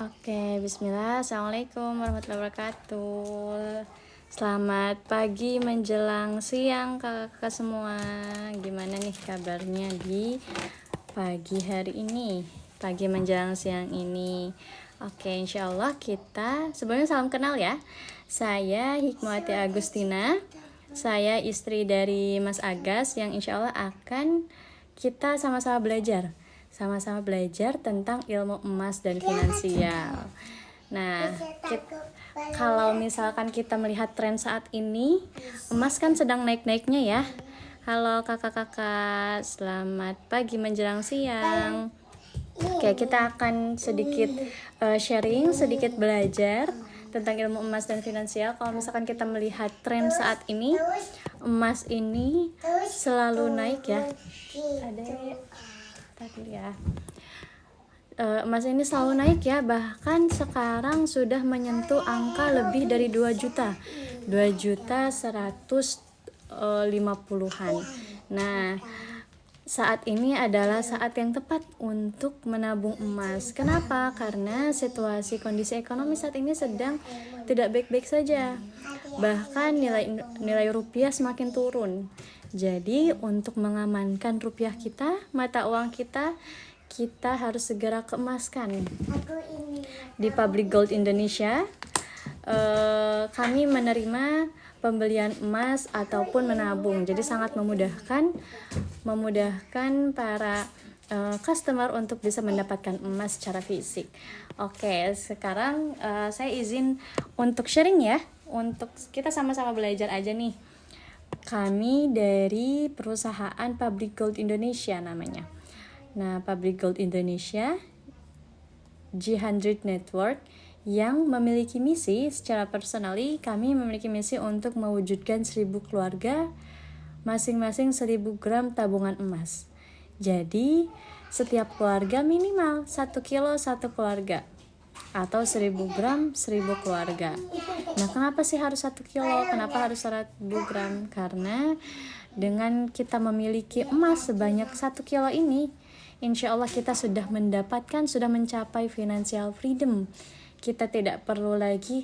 Oke, bismillah. Assalamualaikum warahmatullahi wabarakatuh. Selamat pagi menjelang siang kakak-kakak semua. Gimana nih kabarnya di pagi hari ini? Pagi menjelang siang ini. Oke, insya Allah kita sebelumnya salam kenal ya. Saya Hikmawati Agustina. Saya istri dari Mas Agas yang insya Allah akan kita sama-sama belajar tentang ilmu emas dan finansial. Nah, kalau misalkan kita melihat tren saat ini, emas kan sedang naik-naiknya ya. Halo kakak-kakak, selamat pagi menjelang siang. Oke, kita akan sedikit sharing, sedikit belajar tentang ilmu emas dan finansial. Kalau misalkan kita melihat tren saat ini, emas ini selalu naik ya. Emas ini selalu naik ya, bahkan sekarang sudah menyentuh angka lebih dari 2 juta 150-an. Nah, saat ini adalah saat yang tepat untuk menabung emas. Kenapa? Karena situasi kondisi ekonomi saat ini sedang tidak baik-baik saja, bahkan nilai rupiah semakin turun. Jadi untuk mengamankan rupiah kita, mata uang kita harus segera keemaskan. Di Public Gold Indonesia, kami menerima pembelian emas ataupun menabung. Jadi sangat memudahkan para customer untuk bisa mendapatkan emas secara fisik. Oke, sekarang saya izin untuk sharing ya. Untuk kita sama-sama belajar aja nih. Kami dari perusahaan Public Gold Indonesia namanya. Nah, Public Gold Indonesia G100 Network yang memiliki misi secara personally, kami memiliki misi untuk mewujudkan 1000 keluarga, masing-masing 1000 gram tabungan emas. Jadi, setiap keluarga minimal 1 kilo 1 keluarga atau 1000 gram 1000 keluarga. Nah, kenapa sih harus 1 kilo? Kenapa harus 1000 gram? Karena dengan kita memiliki emas sebanyak 1 kilo ini, insya Allah kita sudah mencapai financial freedom. Kita tidak perlu lagi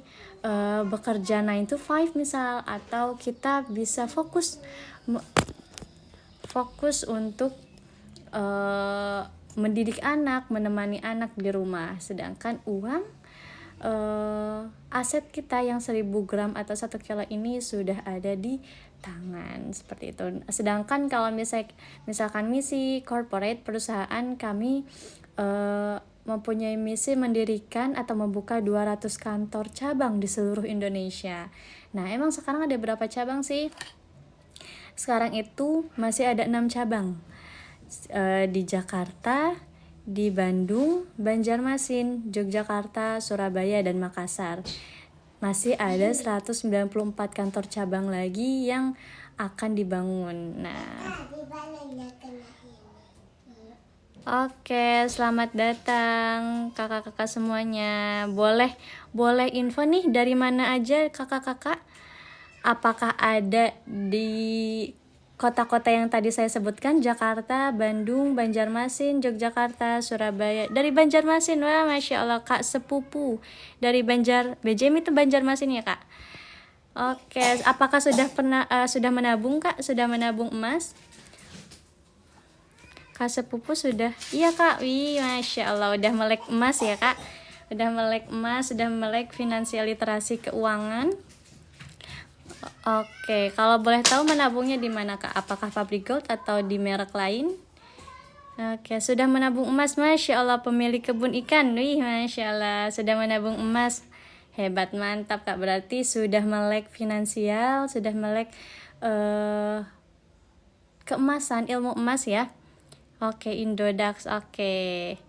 bekerja 9 to 5 misal, atau kita bisa fokus untuk mendidik anak, menemani anak di rumah. Sedangkan uang aset kita yang 1000 gram atau 1 kilo ini sudah ada di tangan, seperti itu. Sedangkan kalau misalkan misi corporate perusahaan kami mempunyai misi mendirikan atau membuka 200 kantor cabang di seluruh Indonesia. Nah, emang sekarang ada berapa cabang sih? Sekarang itu masih ada 6 cabang di Jakarta, di Bandung, Banjarmasin, Yogyakarta, Surabaya, dan Makassar. Masih ada 194 kantor cabang lagi yang akan dibangun. Nah, oke, selamat datang kakak-kakak semuanya. Boleh info nih dari mana aja kakak-kakak? Apakah ada di kota-kota yang tadi saya sebutkan, Jakarta, Bandung, Banjarmasin, Yogyakarta, Surabaya? Dari Banjarmasin, wah Masya Allah, Kak sepupu dari BJM itu Banjarmasin ya Kak? Oke, apakah sudah menabung Kak? Sudah menabung emas? Kak sepupu sudah? Iya Kak, wih Masya Allah, udah melek emas ya Kak? Udah melek emas, sudah melek finansial literasi keuangan. Oke, kalau boleh tahu menabungnya di mana Kak? Apakah Public Gold atau di merek lain? Oke, sudah menabung emas, Masya Allah, pemilik kebun ikan. Wih, Masya Allah, sudah menabung emas. Hebat, mantap Kak, berarti sudah melek finansial, sudah melek keemasan, ilmu emas ya. Oke, Indodax, oke,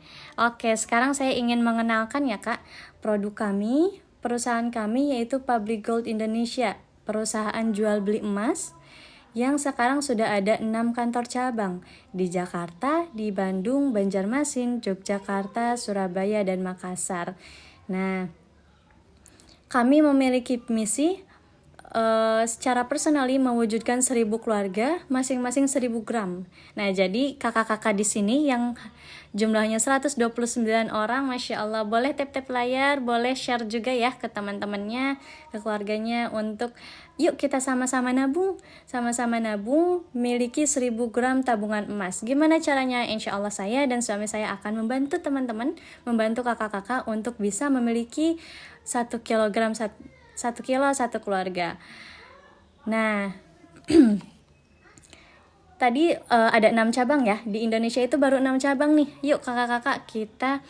sekarang saya ingin mengenalkan ya Kak, produk kami, perusahaan kami yaitu Public Gold Indonesia, perusahaan jual beli emas yang sekarang sudah ada 6 kantor cabang di Jakarta, di Bandung, Banjarmasin, Yogyakarta, Surabaya, dan Makassar. Nah, kami memiliki misi secara personally mewujudkan 1000 keluarga, masing-masing 1000 gram. Nah, jadi kakak-kakak di sini yang jumlahnya 129 orang, Masya Allah, boleh tap-tap layar, boleh share juga ya ke teman-temannya, ke keluarganya untuk yuk kita sama-sama nabung, miliki 1000 gram tabungan emas. Gimana caranya? Insya Allah saya dan suami saya akan membantu teman-teman, membantu kakak-kakak untuk bisa memiliki 1 kilogram 1 kilo 1 keluarga. Nah, tadi ada 6 cabang ya. Di Indonesia itu baru 6 cabang nih. Yuk kakak-kakak kita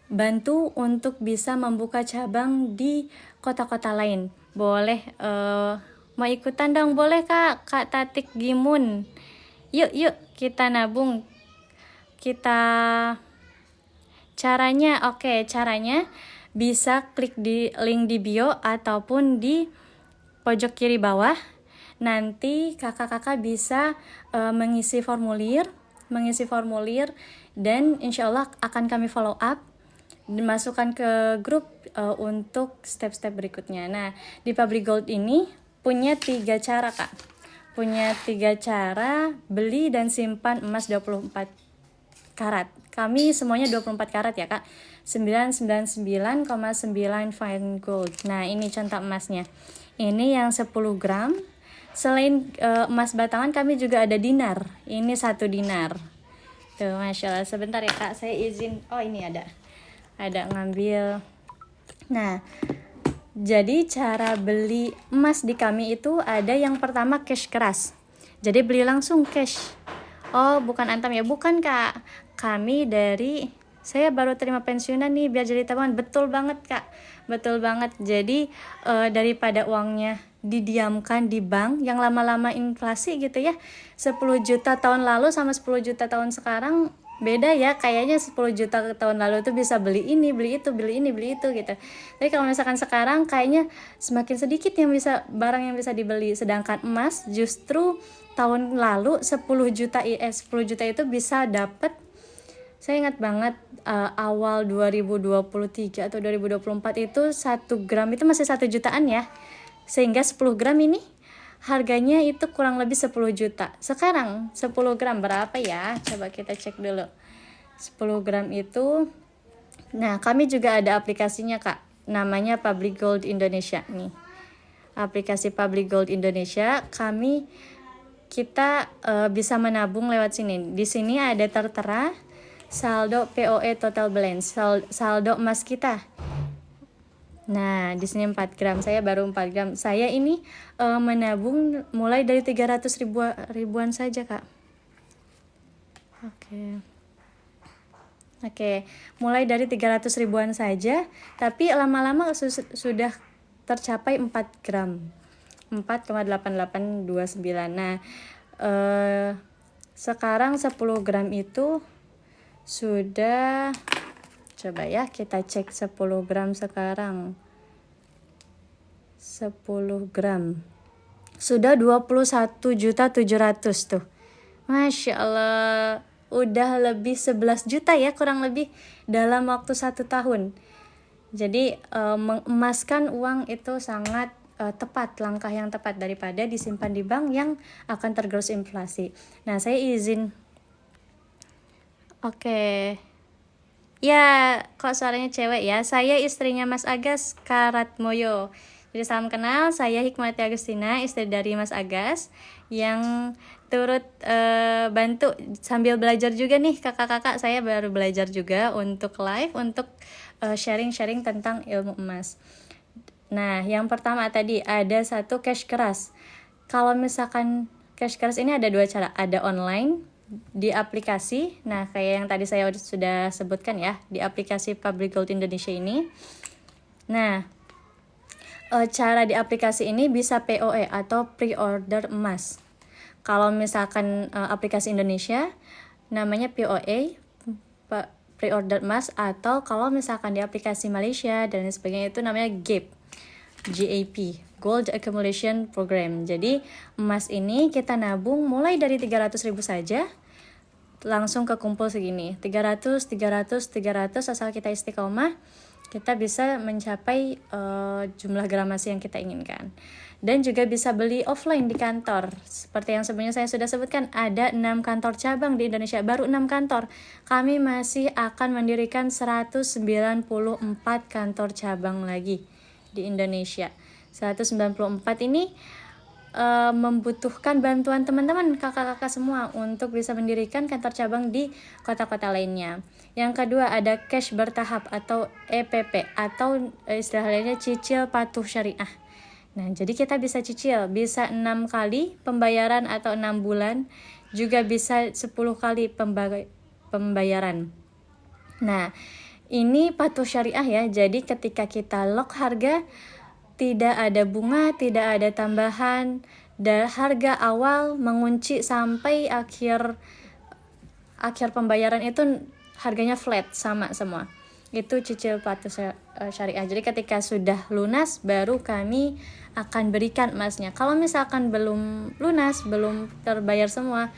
bantu untuk bisa membuka cabang di kota-kota lain. Boleh mau ikutan dong? Boleh Kak Tatik Gimun. Yuk kita nabung. Caranya bisa klik di link di bio ataupun di pojok kiri bawah. Nanti kakak-kakak bisa mengisi formulir dan insya Allah akan kami follow up, dimasukkan ke grup untuk step-step berikutnya. Nah, di Public Gold ini punya 3 cara Kak. Punya 3 cara beli dan simpan emas 24 karat. Kami semuanya 24 karat ya Kak. 999,9 fine gold. Nah, ini contoh emasnya. Ini yang 10 gram. Selain emas batangan, kami juga ada dinar. Ini 1 dinar. Tuh, Masya Allah. Sebentar ya Kak, saya izin. Oh, ini ada ngambil. Nah, jadi cara beli emas di kami itu ada yang pertama cash keras. Jadi beli langsung cash. Oh, bukan antam ya? Bukan Kak. Saya baru terima pensiunan nih biar jadi tabungan. Betul banget Kak. Betul banget. Jadi daripada uangnya didiamkan di bank yang lama-lama inflasi gitu ya. 10 juta tahun lalu sama 10 juta tahun sekarang beda ya. Kayaknya 10 juta tahun lalu tuh bisa beli ini, beli itu, beli ini, beli itu gitu. Tapi kalau misalkan sekarang kayaknya semakin sedikit barang yang bisa dibeli. Sedangkan emas justru tahun lalu 10 juta itu bisa dapat. Saya ingat banget awal 2023 atau 2024 itu 1 gram itu masih 1 jutaan ya. Sehingga 10 gram ini harganya itu kurang lebih 10 juta. Sekarang 10 gram berapa ya? Coba kita cek dulu. 10 gram itu, nah kami juga ada aplikasinya Kak. Namanya Public Gold Indonesia nih. Aplikasi Public Gold Indonesia, kita bisa menabung lewat sini. Di sini ada tertera saldo POE total balance, saldo emas kita. Nah, di sini 4 gram. Saya baru 4 gram. Saya ini menabung mulai dari 300 ribuan saja, Kak. Oke. Mulai dari 300 ribuan saja, tapi lama-lama sudah tercapai 4 gram. 4,8829. Nah, sekarang 10 gram itu sudah, coba ya kita cek 10 gram sekarang. 10 gram sudah 21.700.000 tuh. Masya Allah, udah lebih 11 juta ya kurang lebih dalam waktu 1 tahun. Jadi mengemaskan uang itu sangat tepat, langkah yang tepat daripada disimpan di bank yang akan tergerus inflasi. Nah, saya izin. Oke. Ya, kok suaranya cewek ya? Saya istrinya Mas Agas Karatmoyo. Jadi salam kenal, saya Hikmati Agustina, istri dari Mas Agas yang turut bantu sambil belajar juga nih kakak-kakak. Saya baru belajar juga untuk live, untuk sharing-sharing tentang ilmu emas. Nah, yang pertama tadi ada 1 cash keras. Kalau misalkan cash keras ini ada 2 cara, ada online di aplikasi. Nah, kayak yang tadi saya sudah sebutkan ya, di aplikasi Public Gold Indonesia ini. Nah, cara di aplikasi ini bisa POE atau pre-order emas. Kalau misalkan aplikasi Indonesia namanya POE, pre-order emas, atau kalau misalkan di aplikasi Malaysia dan sebagainya itu namanya GAP, Gold Accumulation Program. Jadi emas ini kita nabung mulai dari 300.000 saja, langsung kekumpul segini, 300 asal kita istiqomah. kita bisa mencapai jumlah gramasi yang kita inginkan. Dan juga bisa beli offline di kantor. Seperti yang sebelumnya saya sudah sebutkan, ada 6 kantor cabang di Indonesia, baru 6 kantor. Kami masih akan mendirikan 194 kantor cabang lagi di Indonesia. 194 ini membutuhkan bantuan teman-teman kakak-kakak semua untuk bisa mendirikan kantor cabang di kota-kota lainnya. Yang kedua ada cash bertahap atau EPP atau istilah lainnya cicil patuh syariah. Nah, jadi kita bisa cicil, bisa 6 kali pembayaran atau 6 bulan, juga bisa 10 kali pembayaran. Nah, ini patuh syariah ya. Jadi ketika kita lock harga, tidak ada bunga, tidak ada tambahan, dan harga awal mengunci sampai akhir pembayaran itu harganya flat sama semua. Itu cicil patuh syariah. Jadi ketika sudah lunas baru kami akan berikan emasnya. Kalau misalkan belum lunas, belum terbayar semua,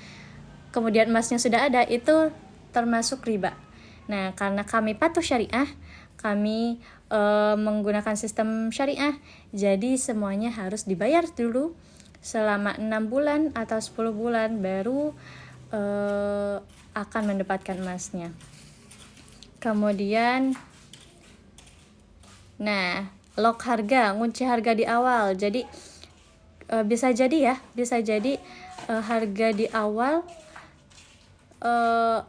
kemudian emasnya sudah ada, itu termasuk riba. Nah, karena kami patuh syariah, kami menggunakan sistem syariah, jadi semuanya harus dibayar dulu selama 6 bulan atau 10 bulan baru akan mendapatkan emasnya. Kemudian lock harga, ngunci harga di awal. Jadi bisa jadi harga di awal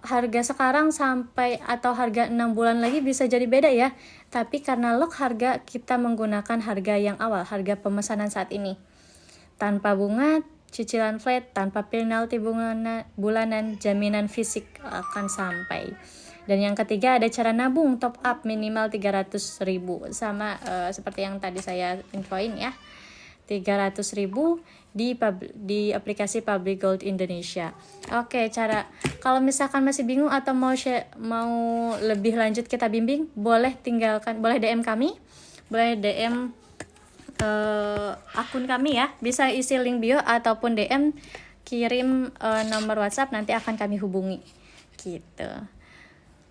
harga sekarang sampai atau harga 6 bulan lagi bisa jadi beda ya. Tapi karena lock harga, kita menggunakan harga yang awal, harga pemesanan saat ini. Tanpa bunga, cicilan flat, tanpa penalti bulanan, jaminan fisik akan sampai. Dan yang ketiga ada cara nabung top up minimal 300.000 sama seperti yang tadi saya infoin ya. 300.000 di aplikasi Public Gold Indonesia. Oke, kalau misalkan masih bingung atau mau lebih lanjut kita bimbing, boleh DM kami, boleh DM akun kami ya, bisa isi link bio ataupun DM kirim nomor WhatsApp, nanti akan kami hubungi gitu.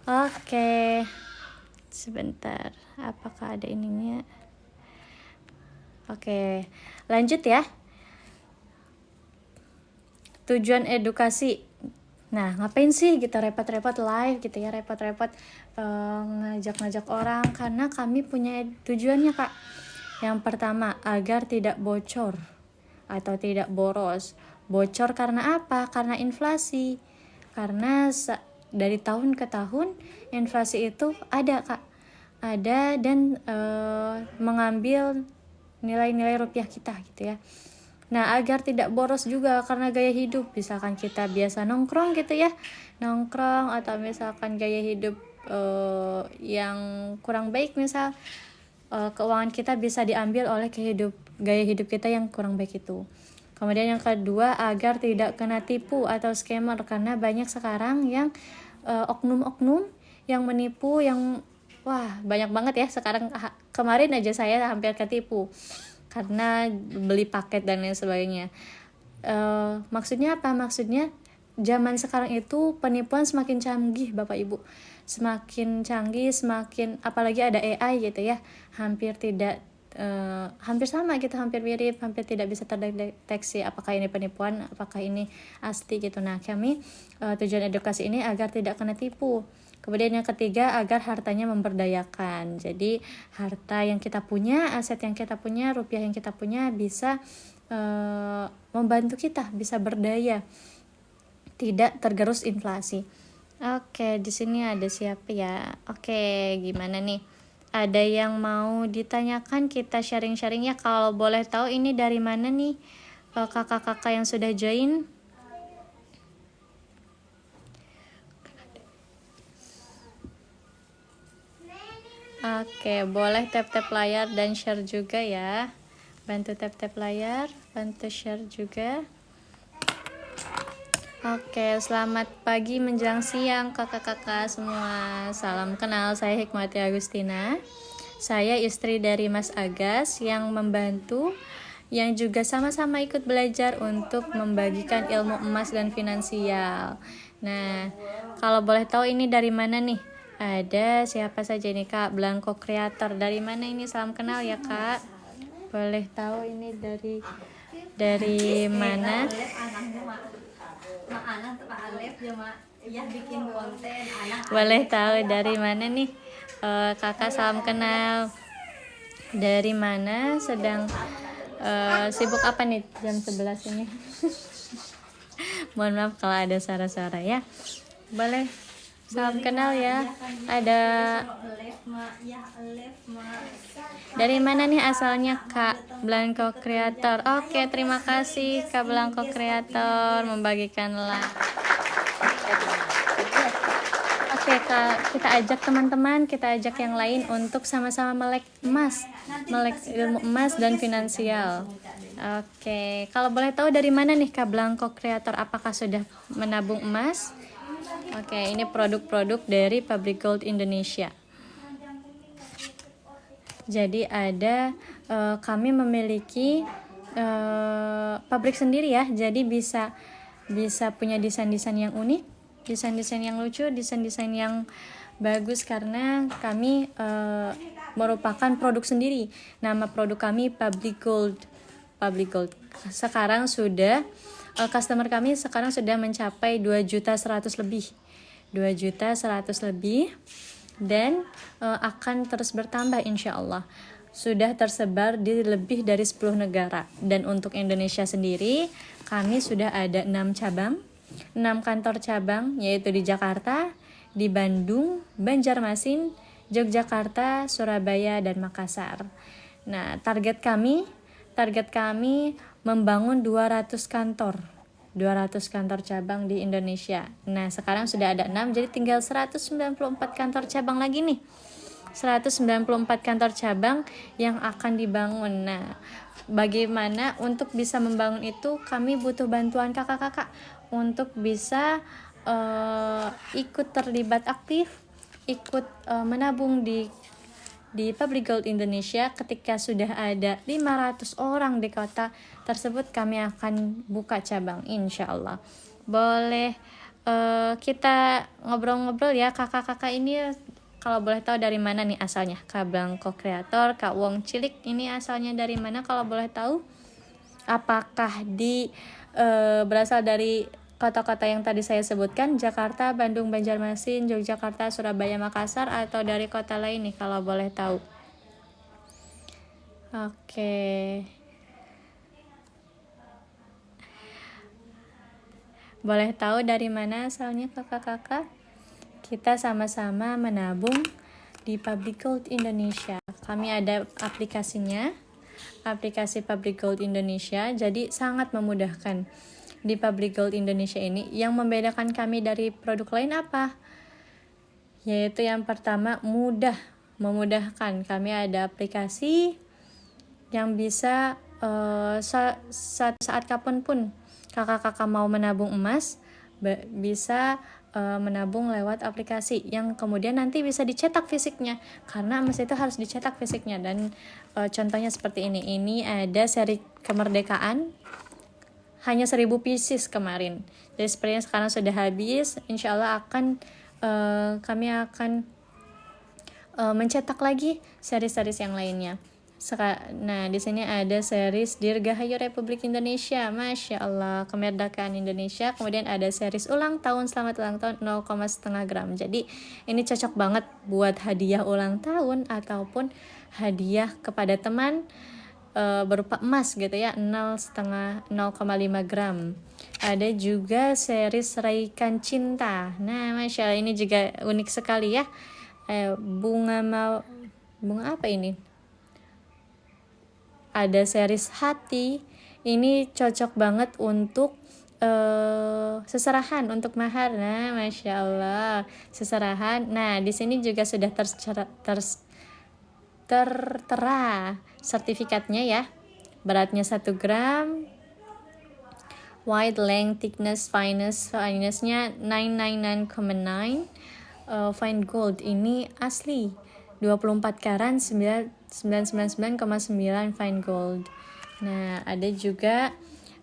Oke, sebentar, apakah ada ininya? Oke, lanjut ya. Tujuan edukasi. Nah, ngapain sih kita repot-repot live gitu ya, repot-repot ngajak-ngajak orang, karena kami punya tujuannya, Kak. Yang pertama, agar tidak bocor atau tidak boros. Bocor karena apa? Karena inflasi. Karena dari tahun ke tahun inflasi itu ada, Kak. Ada dan mengambil nilai-nilai rupiah kita gitu ya. Nah, agar tidak boros juga karena gaya hidup, misalkan kita biasa nongkrong gitu ya, atau misalkan gaya hidup yang kurang baik, misal keuangan kita bisa diambil oleh gaya hidup kita yang kurang baik itu. Kemudian yang kedua, agar tidak kena tipu atau scammer, karena banyak sekarang yang oknum-oknum yang menipu, yang banyak banget ya sekarang. Kemarin aja saya hampir ketipu karena beli paket dan lain sebagainya. Maksudnya apa? Maksudnya zaman sekarang itu penipuan semakin canggih, Bapak Ibu. Semakin canggih, apalagi ada AI gitu ya. Hampir sama gitu, hampir mirip, hampir tidak bisa terdeteksi apakah ini penipuan, apakah ini asli gitu. Nah, kami tujuan edukasi ini agar tidak kena tipu. Kemudian yang ketiga, agar hartanya memberdayakan. Jadi harta yang kita punya, aset yang kita punya, rupiah yang kita punya bisa membantu kita, bisa berdaya, tidak tergerus inflasi. Oke, di sini ada siapa ya? Oke, gimana nih? Ada yang mau ditanyakan, kita sharing-sharing ya. Kalau boleh tahu ini dari mana nih kakak-kakak yang sudah join? Oke, boleh tap-tap layar dan share juga ya. Bantu tap-tap layar, bantu share juga. Oke, selamat pagi menjelang siang kakak-kakak semua. Salam kenal, saya Hikmati Agustina. Saya istri dari Mas Agas yang membantu, yang juga sama-sama ikut belajar untuk membagikan ilmu emas dan finansial. Nah, kalau boleh tahu ini dari mana nih? Ada siapa saja ini Kak? Blanco Creator. Dari mana ini? Salam kenal ya Kak. Boleh tahu ini dari mana? Boleh tahu dari mana nih? Kakak salam kenal. Dari mana? Sedang sibuk apa nih jam 11 ini? Mohon maaf kalau ada suara-suara ya. Boleh salam kenal ya. Ada dari mana nih asalnya Kak Blanco Creator? Oke, terima kasih Kak Blanco Creator membagikan like. Oke Kak, kita ajak teman-teman, kita ajak yang lain untuk sama-sama melek ilmu emas dan finansial. Oke, kalau boleh tahu dari mana nih Kak Blanco Creator? Apakah sudah menabung emas? Oke, ini produk-produk dari Pabrik Gold Indonesia. Jadi ada kami memiliki pabrik sendiri ya. Jadi bisa punya desain-desain yang unik, desain-desain yang lucu, desain-desain yang bagus karena kami merupakan produk sendiri. Nama produk kami Pabrik Gold. Sekarang sudah customer kami sekarang sudah mencapai 2.100.000 lebih. 2.100.000 lebih dan akan terus bertambah insya Allah. Sudah tersebar di lebih dari 10 negara. Dan untuk Indonesia sendiri kami sudah ada 6 cabang, 6 kantor cabang, yaitu di Jakarta, di Bandung, Banjarmasin, Yogyakarta, Surabaya, dan Makassar. Nah, target kami membangun 200 kantor cabang di Indonesia. Nah, sekarang sudah ada 6, jadi tinggal 194 kantor cabang lagi nih. 194 kantor cabang yang akan dibangun. Nah, bagaimana untuk bisa membangun itu? Kami butuh bantuan kakak-kakak untuk bisa ikut terlibat aktif, ikut menabung di Pabrik Gold Indonesia. Ketika sudah ada 500 orang di kota tersebut, kami akan buka cabang insya Allah. Boleh kita ngobrol-ngobrol ya kakak-kakak ini. Kalau boleh tahu dari mana nih asalnya Kak Blanco Creator, Kak Wong Cilik ini asalnya dari mana kalau boleh tahu? Apakah berasal dari kota-kota yang tadi saya sebutkan, Jakarta, Bandung, Banjarmasin, Yogyakarta, Surabaya, Makassar, atau dari kota lain nih kalau boleh tahu? Oke. Boleh tahu dari mana asalnya kakak-kakak? Kita sama-sama menabung di Pabrik Gold Indonesia. Kami ada aplikasinya, aplikasi Pabrik Gold Indonesia, jadi sangat memudahkan. Di Pabrik Gold Indonesia ini yang membedakan kami dari produk lain apa? Yaitu yang pertama memudahkan. Kami ada aplikasi yang bisa saat kapanpun kakak-kakak mau menabung emas bisa menabung lewat aplikasi yang kemudian nanti bisa dicetak fisiknya, karena emas itu harus dicetak fisiknya. Dan contohnya seperti ini ada seri kemerdekaan hanya 1000 pieces kemarin, jadi sepertinya sekarang sudah habis. Insya Allah kami akan mencetak lagi seri-seri yang lainnya. Nah, di sini ada series Dirgahayu Republik Indonesia, Masya Allah, kemerdekaan Indonesia. Kemudian ada series ulang tahun, selamat ulang tahun 0,5 gram. Jadi ini cocok banget buat hadiah ulang tahun ataupun hadiah kepada teman berupa emas gitu ya, 0,5 gram. Ada juga series Raikan Cinta. Nah, Masya Allah, ini juga unik sekali ya. Bunga apa ini? Ada series Hati. Ini cocok banget untuk seserahan, untuk mahar. Nah, Masya Allah, seserahan. Nah, di sini juga sudah tertera sertifikatnya ya. Beratnya 1 gram, wide, length, thickness, fineness-nya 999,9. Fine gold ini asli 24 karat 999,9 fine gold. Nah, ada juga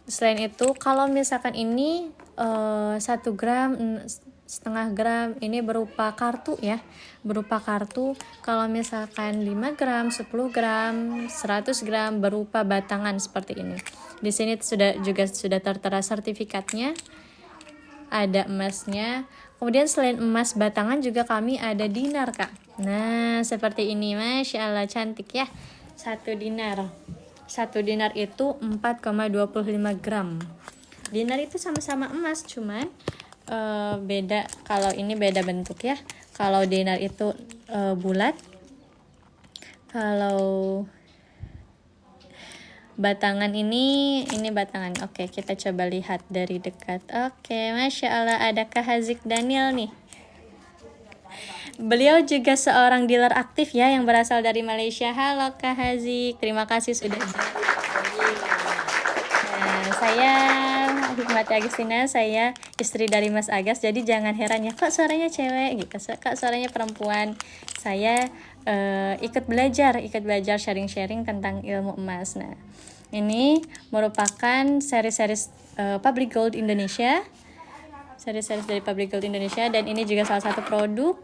selain itu kalau misalkan ini 1 gram setengah gram. Ini berupa kartu ya, berupa kartu. Kalau misalkan 5 gram, 10 gram, 100 gram berupa batangan seperti ini. Di sini sudah tertera sertifikatnya, ada emasnya. Kemudian selain emas batangan juga kami ada dinar, Kak. Nah, seperti ini, Masya Allah, cantik ya. 1 dinar itu 4,25 gram. Dinar itu sama-sama emas, cuman beda. Kalau ini beda bentuk ya. Kalau dinar itu bulat, kalau batangan ini batangan. Oke, kita coba lihat dari dekat. Oke, Masya Allah, ada Kak Hazik Daniel nih. Beliau juga seorang dealer aktif ya, yang berasal dari Malaysia. Halo Kak Hazik, terima kasih sudah. Nah, saya Hikmati Agustina, saya istri dari Mas Agas. Jadi jangan heran ya, kok suaranya cewek gitu, kok suaranya perempuan. Saya ikut belajar sharing-sharing tentang ilmu emas. Nah, ini merupakan seri-seri Public Gold Indonesia, seri-seri dari Public Gold Indonesia, dan ini juga salah satu produk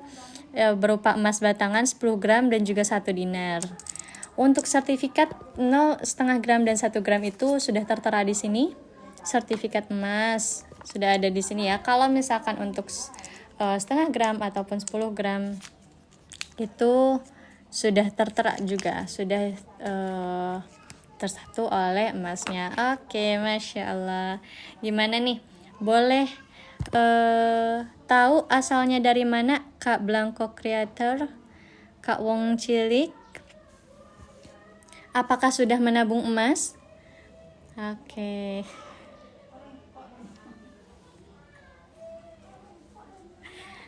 berupa emas batangan 10 gram dan juga 1 dinar. Untuk sertifikat 0,5 gram dan 1 gram itu sudah tertera di sini. Sertifikat emas sudah ada di sini ya. Kalau misalkan untuk setengah gram ataupun 10 gram itu sudah tertera juga, sudah tersatu oleh emasnya. Oke, Masya Allah. Gimana nih? Boleh tahu asalnya dari mana, Kak Blanco Creator, Kak Wong Cilik? Apakah sudah menabung emas? Oke.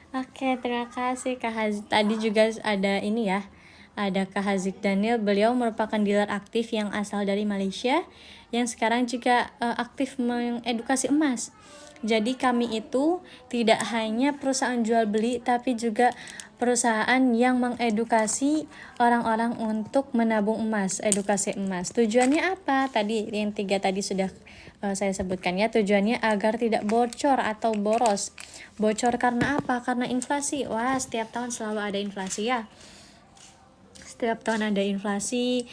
Oke, terima kasih Kak Hazik. Tadi juga ada ini ya, ada Kak Hazik Daniel. Beliau merupakan dealer aktif yang asal dari Malaysia, yang sekarang juga aktif mengedukasi emas. Jadi kami itu tidak hanya perusahaan jual beli, tapi juga perusahaan yang mengedukasi orang-orang untuk menabung emas, edukasi emas. Tujuannya apa? Tadi yang 3 tadi sudah saya sebutkan ya. Tujuannya agar tidak bocor atau boros. Bocor karena apa? Karena inflasi. Wah, setiap tahun selalu ada inflasi ya. Setiap tahun ada inflasi.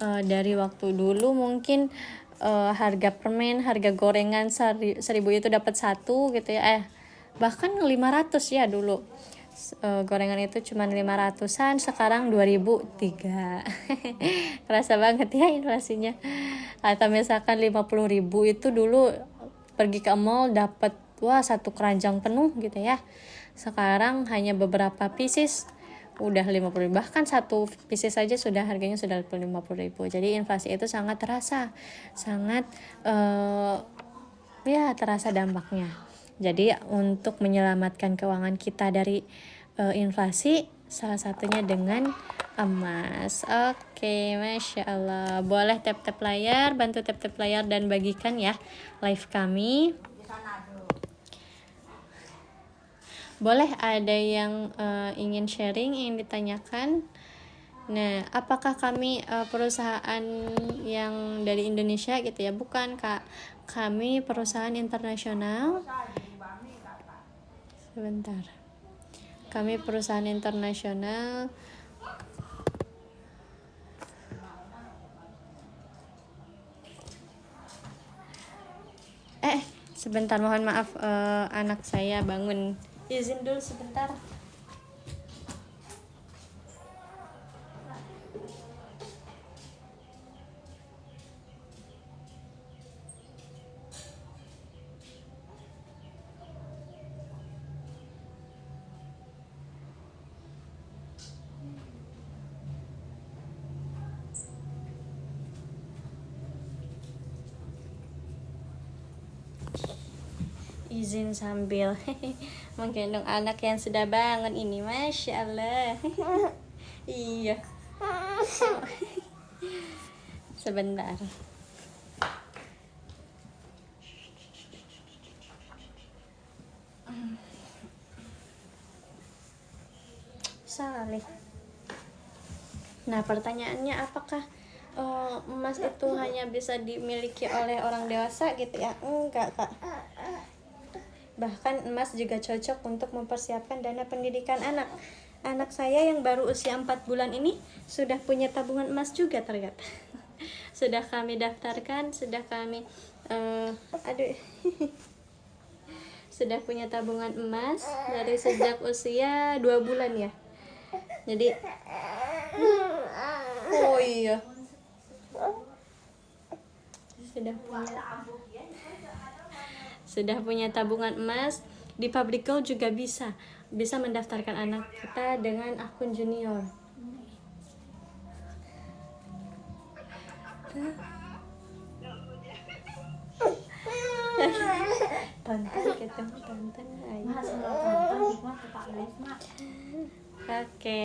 Dari waktu dulu mungkin harga permen, harga gorengan 1.000 itu dapat 1 gitu ya. Bahkan 500 ya dulu. Gorengan itu cuma 500-an, sekarang 2.003. Kerasa banget ya inflasinya. Atau misalkan 50.000 itu dulu pergi ke mall dapat 1 keranjang penuh gitu ya. Sekarang hanya beberapa pieces udah 50.000, bahkan 1 pieces saja sudah harganya sudah 50.000. Jadi inflasi itu sangat terasa, sangat terasa dampaknya. Jadi untuk menyelamatkan keuangan kita dari inflasi, salah satunya dengan emas. Oke, Masya Allah. Boleh tap-tap layar, bantu tap-tap layar dan bagikan ya live kami. Boleh ada yang ingin sharing, ingin ditanyakan. Nah, apakah kami perusahaan yang dari Indonesia gitu ya? Bukan, Kak. Kami perusahaan internasional. Sebentar. Kami perusahaan internasional. Sebentar, mohon maaf, anak saya bangun. Izin dulu sebentar. Izin sambil menggendong anak yang sudah bangun ini, Masya Allah. Iya. Sebentar. Salih. Nah, pertanyaannya apakah emas itu hanya bisa dimiliki oleh orang dewasa gitu ya? Enggak, Kak. Bahkan emas juga cocok untuk mempersiapkan dana pendidikan anak. Anak saya yang baru usia 4 bulan ini sudah punya tabungan emas juga ternyata. Sudah kami daftarkan, sudah kami sudah punya tabungan emas dari sejak usia 2 bulan ya. Jadi oh iya. Sudah punya tabungan emas. Di Public Gold juga bisa mendaftarkan anak kita dengan akun junior. Tonton Oke,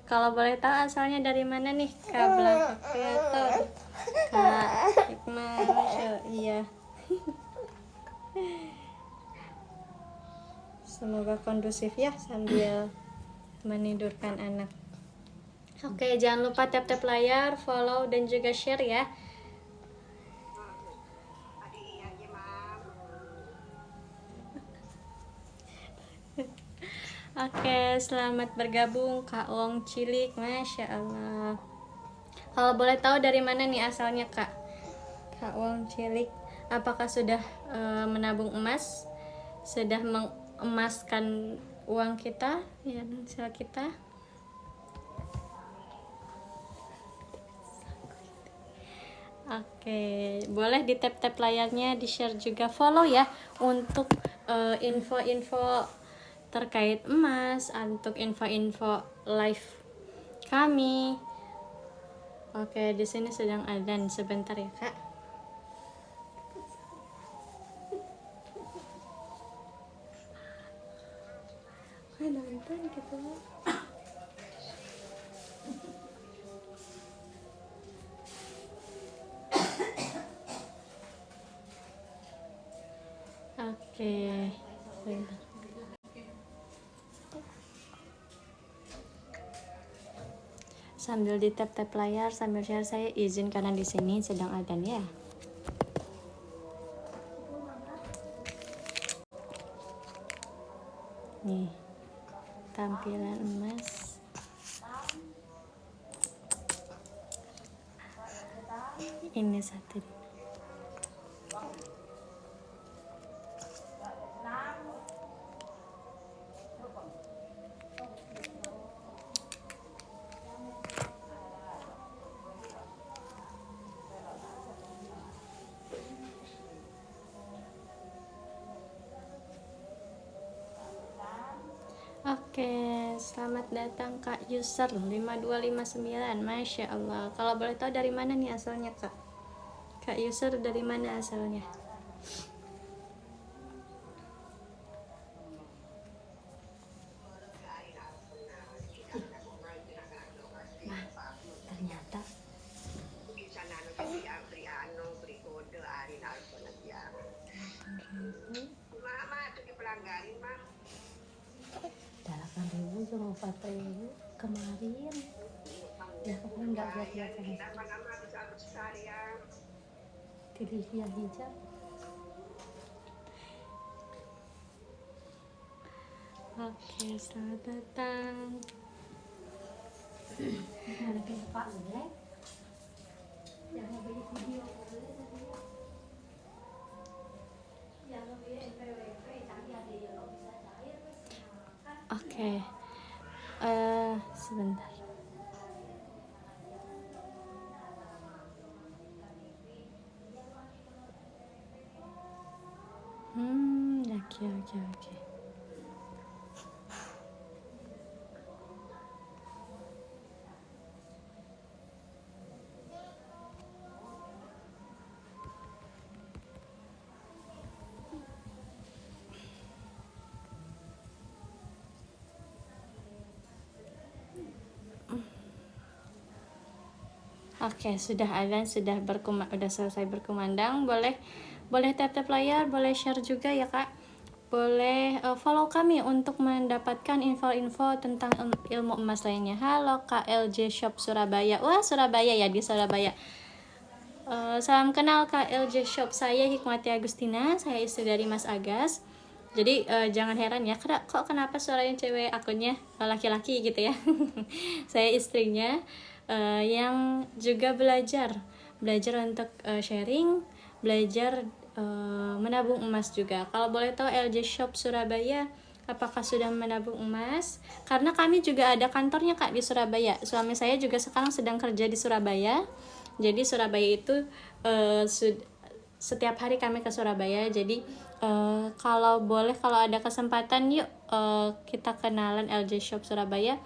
kalau boleh tahu asalnya dari mana nih Kak Blanca Kreator, Kak Hikmah, iya. Semoga kondusif ya sambil menidurkan anak. Oke, jangan lupa tap-tap layar, follow dan juga share ya. Oke, selamat bergabung Kak Wong Cilik, Masya Allah. Kalau boleh tahu dari mana nih asalnya Kak? Kak Wong Cilik, apakah sudah menabung emas? Sudah mengemaskan uang kita, ya, sel kita? Oke, boleh di tap-tap layarnya, di share juga, follow ya untuk info-info terkait emas, untuk info-info live kami. Oke, di sini sedang adzan, sebentar ya Kak. Nonton gitu. Oke, bentar. Sambil di tap-tap layar, sambil share, saya izin karena di sini sedang adzan ya. Nih, tampilan emas. Ini satu. Oke, selamat datang Kak User 5259. Masya Allah. Kalau boleh tahu dari mana nih asalnya Kak? Kak User dari mana asalnya? Ternyata cuma 4.000 kemarin ya, kemarin nggak lihat pilih yang hijab. Oke, selamat datang. Ada Pak boleh yang mau beli video Oke, sebentar. Oke. Oke, sudah adzan, sudah selesai berkumandang. Boleh tap-tap layar, boleh share juga ya Kak. Boleh follow kami untuk mendapatkan info-info tentang ilmu emas lainnya. Halo Kak LJ Shop Surabaya. Wah, Surabaya ya, di Surabaya. Salam kenal Kak LJ Shop. Saya Hikmati Agustina, saya istri dari Mas Agas. Jadi jangan heran ya, kok kenapa suaranya cewek, akunnya laki-laki gitu ya. Saya istrinya yang juga belajar untuk sharing, belajar menabung emas juga. Kalau boleh tahu LJ Shop Surabaya apakah sudah menabung emas? Karena kami juga ada kantornya Kak di Surabaya. Suami saya juga sekarang sedang kerja di Surabaya. Jadi Surabaya itu setiap hari kami ke Surabaya. Jadi kalau boleh, kalau ada kesempatan yuk kita kenalan LJ Shop Surabaya.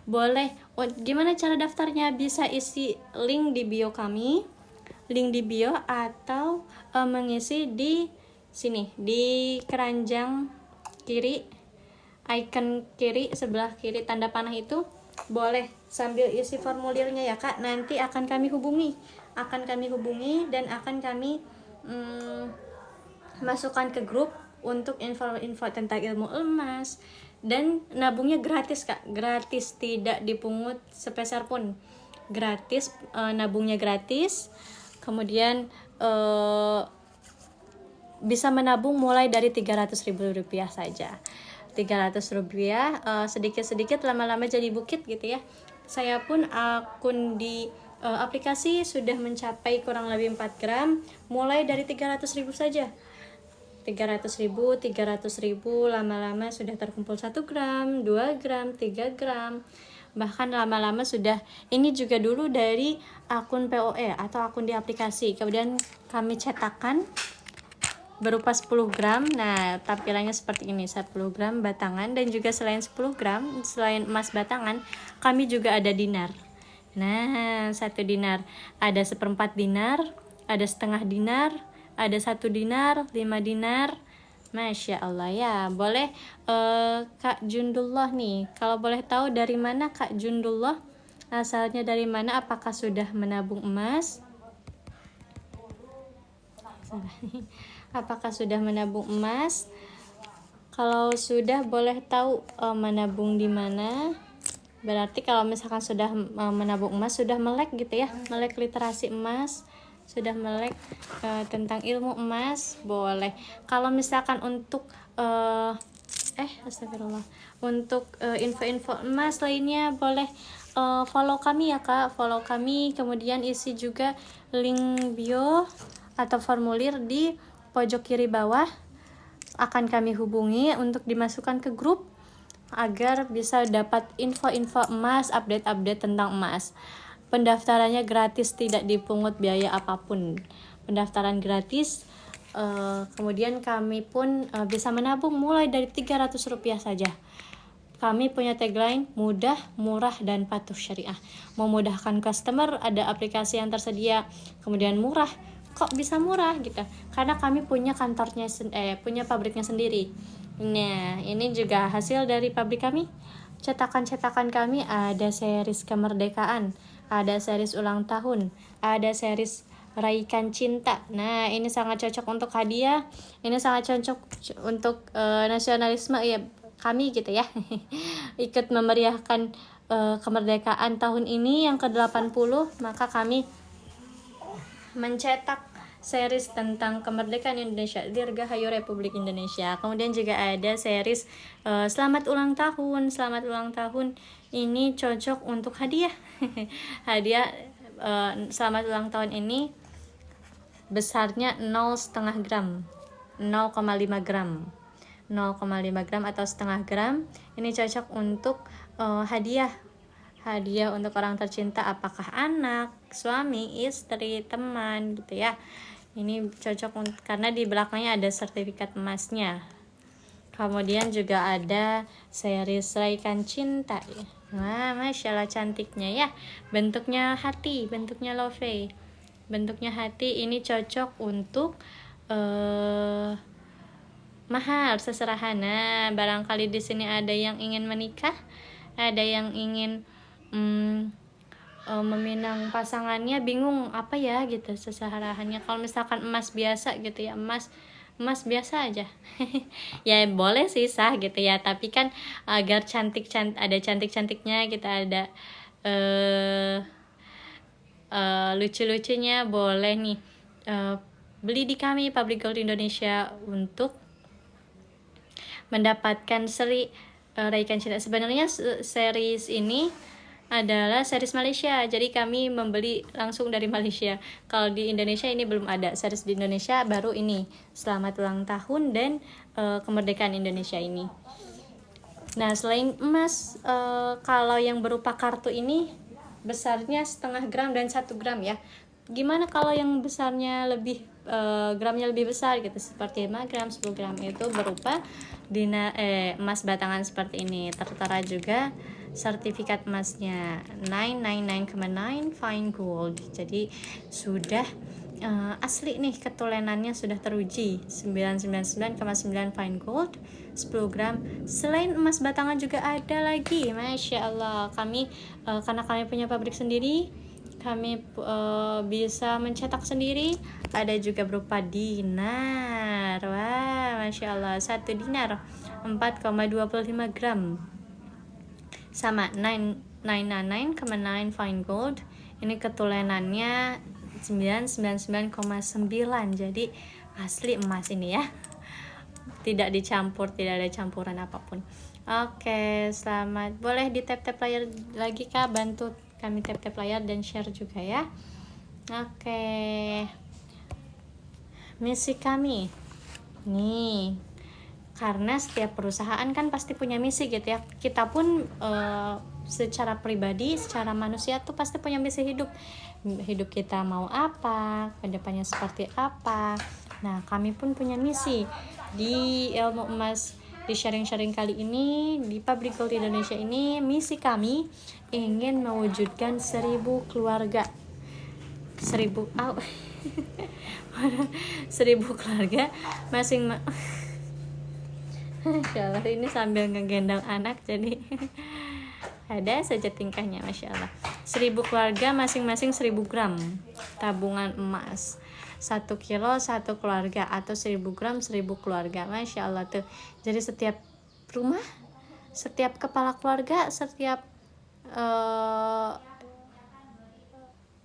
Boleh. Gimana cara daftarnya? Bisa isi link di bio kami, link di bio, atau mengisi di sini di keranjang kiri, icon kiri sebelah kiri tanda panah itu. Boleh sambil isi formulirnya ya Kak. Nanti akan kami hubungi dan akan kami masukkan ke grup untuk info-info tentang ilmu emas. Dan nabungnya gratis Kak, gratis, tidak dipungut sepeser pun, gratis. Nabungnya gratis. Kemudian bisa menabung mulai dari Rp300.000 saja. Rp300, sedikit-sedikit lama-lama jadi bukit gitu ya. Saya pun akun di aplikasi sudah mencapai kurang lebih 4 gram, mulai dari 300.000 saja. 300.000, lama-lama sudah terkumpul 1 gram, 2 gram, 3 gram. Bahkan lama-lama sudah, ini juga dulu dari akun POE atau akun di aplikasi. Kemudian kami cetakkan berupa 10 gram. Nah, tampilannya seperti ini, 10 gram batangan. Dan juga selain 10 gram, selain emas batangan, kami juga ada dinar. Nah, 1 dinar, ada 1/4 dinar, ada setengah dinar, ada 1 dinar, 5 dinar. Masya Allah ya. Boleh Kak Jundullah nih, kalau boleh tahu dari mana Kak Jundullah, asalnya dari mana, apakah sudah menabung emas? Apakah sudah menabung emas? Kalau sudah, boleh tahu menabung di mana? Berarti kalau misalkan sudah menabung emas, sudah melek gitu ya, melek literasi emas, sudah melek tentang ilmu emas. Boleh. Kalau misalkan untuk astagfirullah, untuk info-info emas lainnya, boleh follow kami ya Kak, follow kami. Kemudian isi juga link bio atau formulir di pojok kiri bawah, akan kami hubungi untuk dimasukkan ke grup agar bisa dapat info-info emas, update-update tentang emas. Pendaftarannya gratis, tidak dipungut biaya apapun. Pendaftaran gratis. Kemudian kami pun bisa menabung mulai dari Rp300 saja. Kami punya tagline mudah, murah, dan patuh syariah. Memudahkan customer, ada aplikasi yang tersedia. Kemudian murah. Kok bisa murah gitu? Karena kami punya kantornya, punya pabriknya sendiri. Nah, ini juga hasil dari pabrik kami. Cetakan-cetakan kami ada series kemerdekaan, ada series ulang tahun, ada series Raikan Cinta. Nah, ini sangat cocok untuk hadiah. Ini sangat cocok untuk nasionalisme ya kami gitu ya. Ikut memeriahkan kemerdekaan tahun ini yang ke-80, maka kami mencetak series tentang kemerdekaan Indonesia, Dirgahayu Republik Indonesia. Kemudian juga ada series selamat ulang tahun. Ini cocok untuk hadiah. Hadiah selamat ulang tahun ini besarnya 0,5 gram, 0,5 gram, 0,5 gram atau setengah gram. Ini cocok untuk hadiah untuk orang tercinta, apakah anak, suami, istri, teman gitu ya. Ini cocok karena di belakangnya ada sertifikat emasnya. Kemudian juga ada series Raikan Cinta ya. Wah, Masya Allah cantiknya ya. Bentuknya hati, bentuknya love, bentuknya hati. Ini cocok untuk mahar, seserahan. Nah, barangkali di sini ada yang ingin menikah, ada yang ingin meminang pasangannya, bingung apa ya gitu seserahannya. Kalau misalkan emas biasa gitu ya, emas biasa aja ya boleh sih, sah gitu ya, tapi kan agar ada cantiknya kita ada lucu-lucunya, boleh nih beli di kami Public Gold Indonesia untuk mendapatkan seri Raikan Cinta. Sebenarnya series ini adalah series Malaysia, jadi kami membeli langsung dari Malaysia. Kalau di Indonesia ini belum ada series di Indonesia, baru ini Selamat Ulang Tahun dan Kemerdekaan Indonesia ini. Nah, selain emas, kalau yang berupa kartu ini besarnya 0,5 gram dan 1 gram ya. Gimana kalau yang besarnya lebih gramnya lebih besar gitu, seperti 5 gram, 10 gram, itu berupa emas batangan seperti ini. Tertera juga sertifikat emasnya 999,9 fine gold. Jadi sudah asli nih, ketulenannya sudah teruji. 999,9 fine gold, 10 gram. Selain emas batangan juga ada lagi, Masya Allah. Kami karena kami punya pabrik sendiri, kami bisa mencetak sendiri. Ada juga berupa dinar. Wah, Masya Allah, 1 dinar 4,25 gram sama 999,9 fine gold. Ini ketulenannya 999,9. Jadi asli emas ini ya, tidak dicampur, tidak ada campuran apapun. Oke, selamat. Boleh di tap-tap layar lagi Kak, bantu kami tap-tap layar dan share juga ya. Oke, misi kami nih, karena setiap perusahaan kan pasti punya misi gitu ya. Kita pun secara pribadi, secara manusia tuh pasti punya misi hidup. Hidup kita mau apa, kedepannya seperti apa. Nah, kami pun punya misi di Ilmu Emas. Di sharing-sharing kali ini di Public Gold Indonesia ini, misi kami ingin mewujudkan 1000 keluarga. 1000 keluarga masing Masya Allah, ini sambil ngegendong anak jadi ada saja tingkahnya, Masya Allah. 1000 keluarga masing-masing 1000 gram tabungan emas. 1 kilo 1 keluarga, atau 1000 gram 1000 keluarga. Masya Allah tuh. Jadi setiap rumah, setiap kepala keluarga, setiap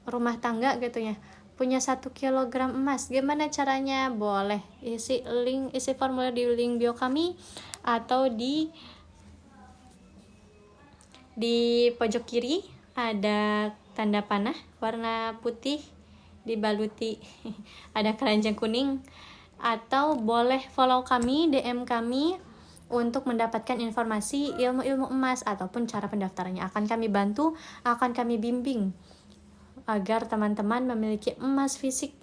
rumah tangga gitu ya, punya 1 kilogram emas. Gimana caranya? Boleh isi formulir di link bio kami, atau di pojok kiri ada tanda panah warna putih dibaluti ada keranjang kuning, atau boleh follow kami, DM kami untuk mendapatkan informasi ilmu-ilmu emas ataupun cara pendaftarannya. Akan kami bantu, akan kami bimbing agar teman-teman memiliki emas fisik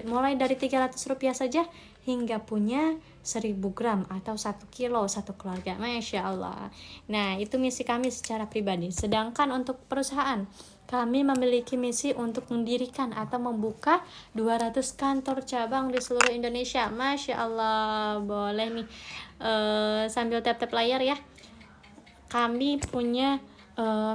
mulai dari Rp300 saja hingga punya 1000 gram atau 1 kilo 1 keluarga. Masya Allah. Nah, itu misi kami secara pribadi. Sedangkan untuk perusahaan, kami memiliki misi untuk mendirikan atau membuka 200 kantor cabang di seluruh Indonesia. Masya Allah. Boleh nih sambil tap-tap layar ya. Kami punya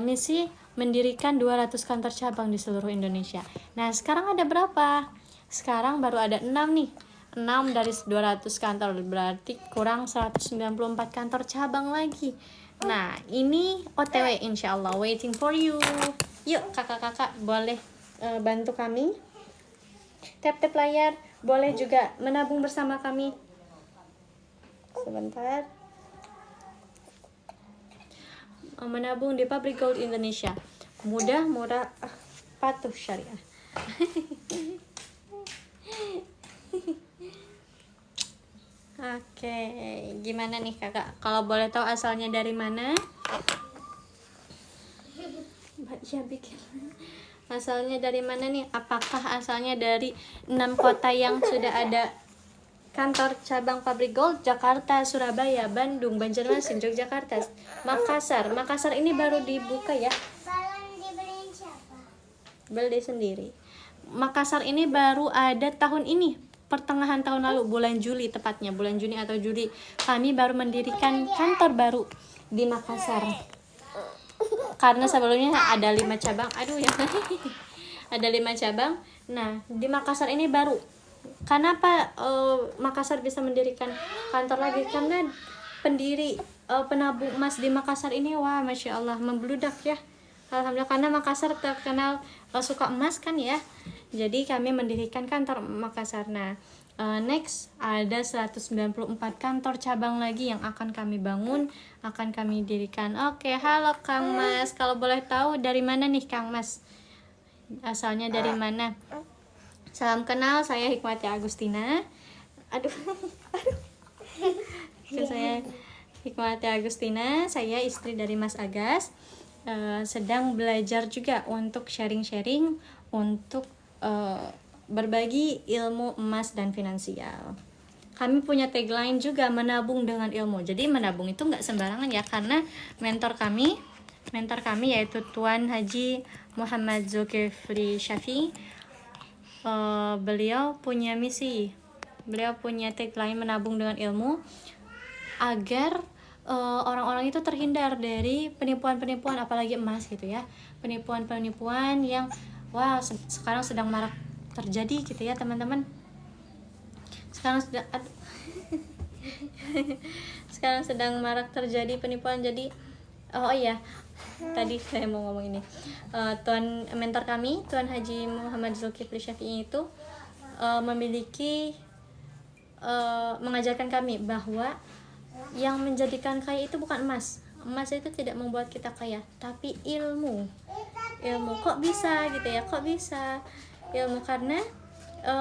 misi mendirikan 200 kantor cabang di seluruh Indonesia. Nah, sekarang ada berapa? Sekarang baru ada 6 nih. 6 dari 200 kantor, berarti kurang 194 kantor cabang lagi. Nah, ini OTW insyaallah, waiting for you. Yuk kakak-kakak, boleh bantu kami tap-tap layar, boleh juga menabung bersama kami. Sebentar. Menabung di Public Gold Indonesia, mudah, murah, patuh syariah. Oke, gimana nih kakak? Kalau boleh tahu asalnya dari mana? Ya bikin. Asalnya dari mana nih? Apakah asalnya dari 6 kota yang sudah ada kantor cabang Public Gold? Jakarta, Surabaya, Bandung, Banjarmasin, Yogyakarta, Makassar. Makassar ini baru dibuka ya. Beli sendiri. Makassar ini baru ada tahun ini, pertengahan tahun lalu, bulan Juli tepatnya, bulan Juni atau Juli. Kami baru mendirikan kantor baru di Makassar. Karena sebelumnya ada 5 cabang. Aduh ya. Ada 5 cabang. Nah, di Makassar ini baru. Kenapa Makassar bisa mendirikan kantor lagi? Karena pendiri penabung emas di Makassar ini, wah, Masya Allah, membludak ya. Alhamdulillah, karena Makassar terkenal suka emas kan ya. Jadi kami mendirikan kantor Makassar. Nah, next ada 194 kantor cabang lagi yang akan kami bangun, akan kami dirikan. Oke, halo Kang Mas. Kalau boleh tahu dari mana nih Kang Mas? Asalnya dari mana? Salam kenal, saya Hikmati Agustina. Aduh. Saya Hikmati Agustina, saya istri dari Mas Agas. Sedang belajar juga untuk sharing-sharing untuk berbagi ilmu emas dan finansial. Kami punya tagline juga, menabung dengan ilmu. Jadi menabung itu nggak sembarangan ya, karena mentor kami yaitu Tuan Haji Muhammad Zulkifli Syafi'i. Beliau punya misi, beliau punya tagline menabung dengan ilmu, agar orang-orang itu terhindar dari penipuan-penipuan, apalagi emas gitu ya, penipuan-penipuan yang sekarang sedang marak terjadi gitu ya teman-teman. Sekarang sedang marak terjadi penipuan. Jadi tadi saya mau ngomong ini, Tuan mentor kami, Tuan Haji Muhammad Zulkifli Syafi'i itu memiliki mengajarkan kami bahwa yang menjadikan kaya itu bukan emas. Emas itu tidak membuat kita kaya, tapi ilmu. Kok bisa gitu ya? Kok bisa? Ilmu, karena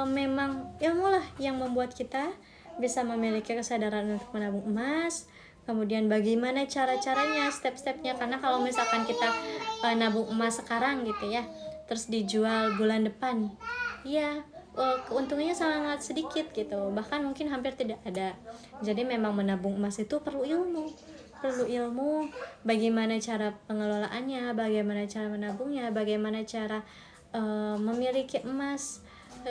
memang ilmu lah yang membuat kita bisa memiliki kesadaran untuk menabung emas. Kemudian bagaimana cara-caranya, step-stepnya. Karena kalau misalkan kita nabung emas sekarang gitu ya, terus dijual bulan depan, ya keuntungannya sangat sedikit gitu, bahkan mungkin hampir tidak ada. Jadi memang menabung emas itu perlu ilmu, bagaimana cara pengelolaannya, bagaimana cara menabungnya, bagaimana cara memiliki emas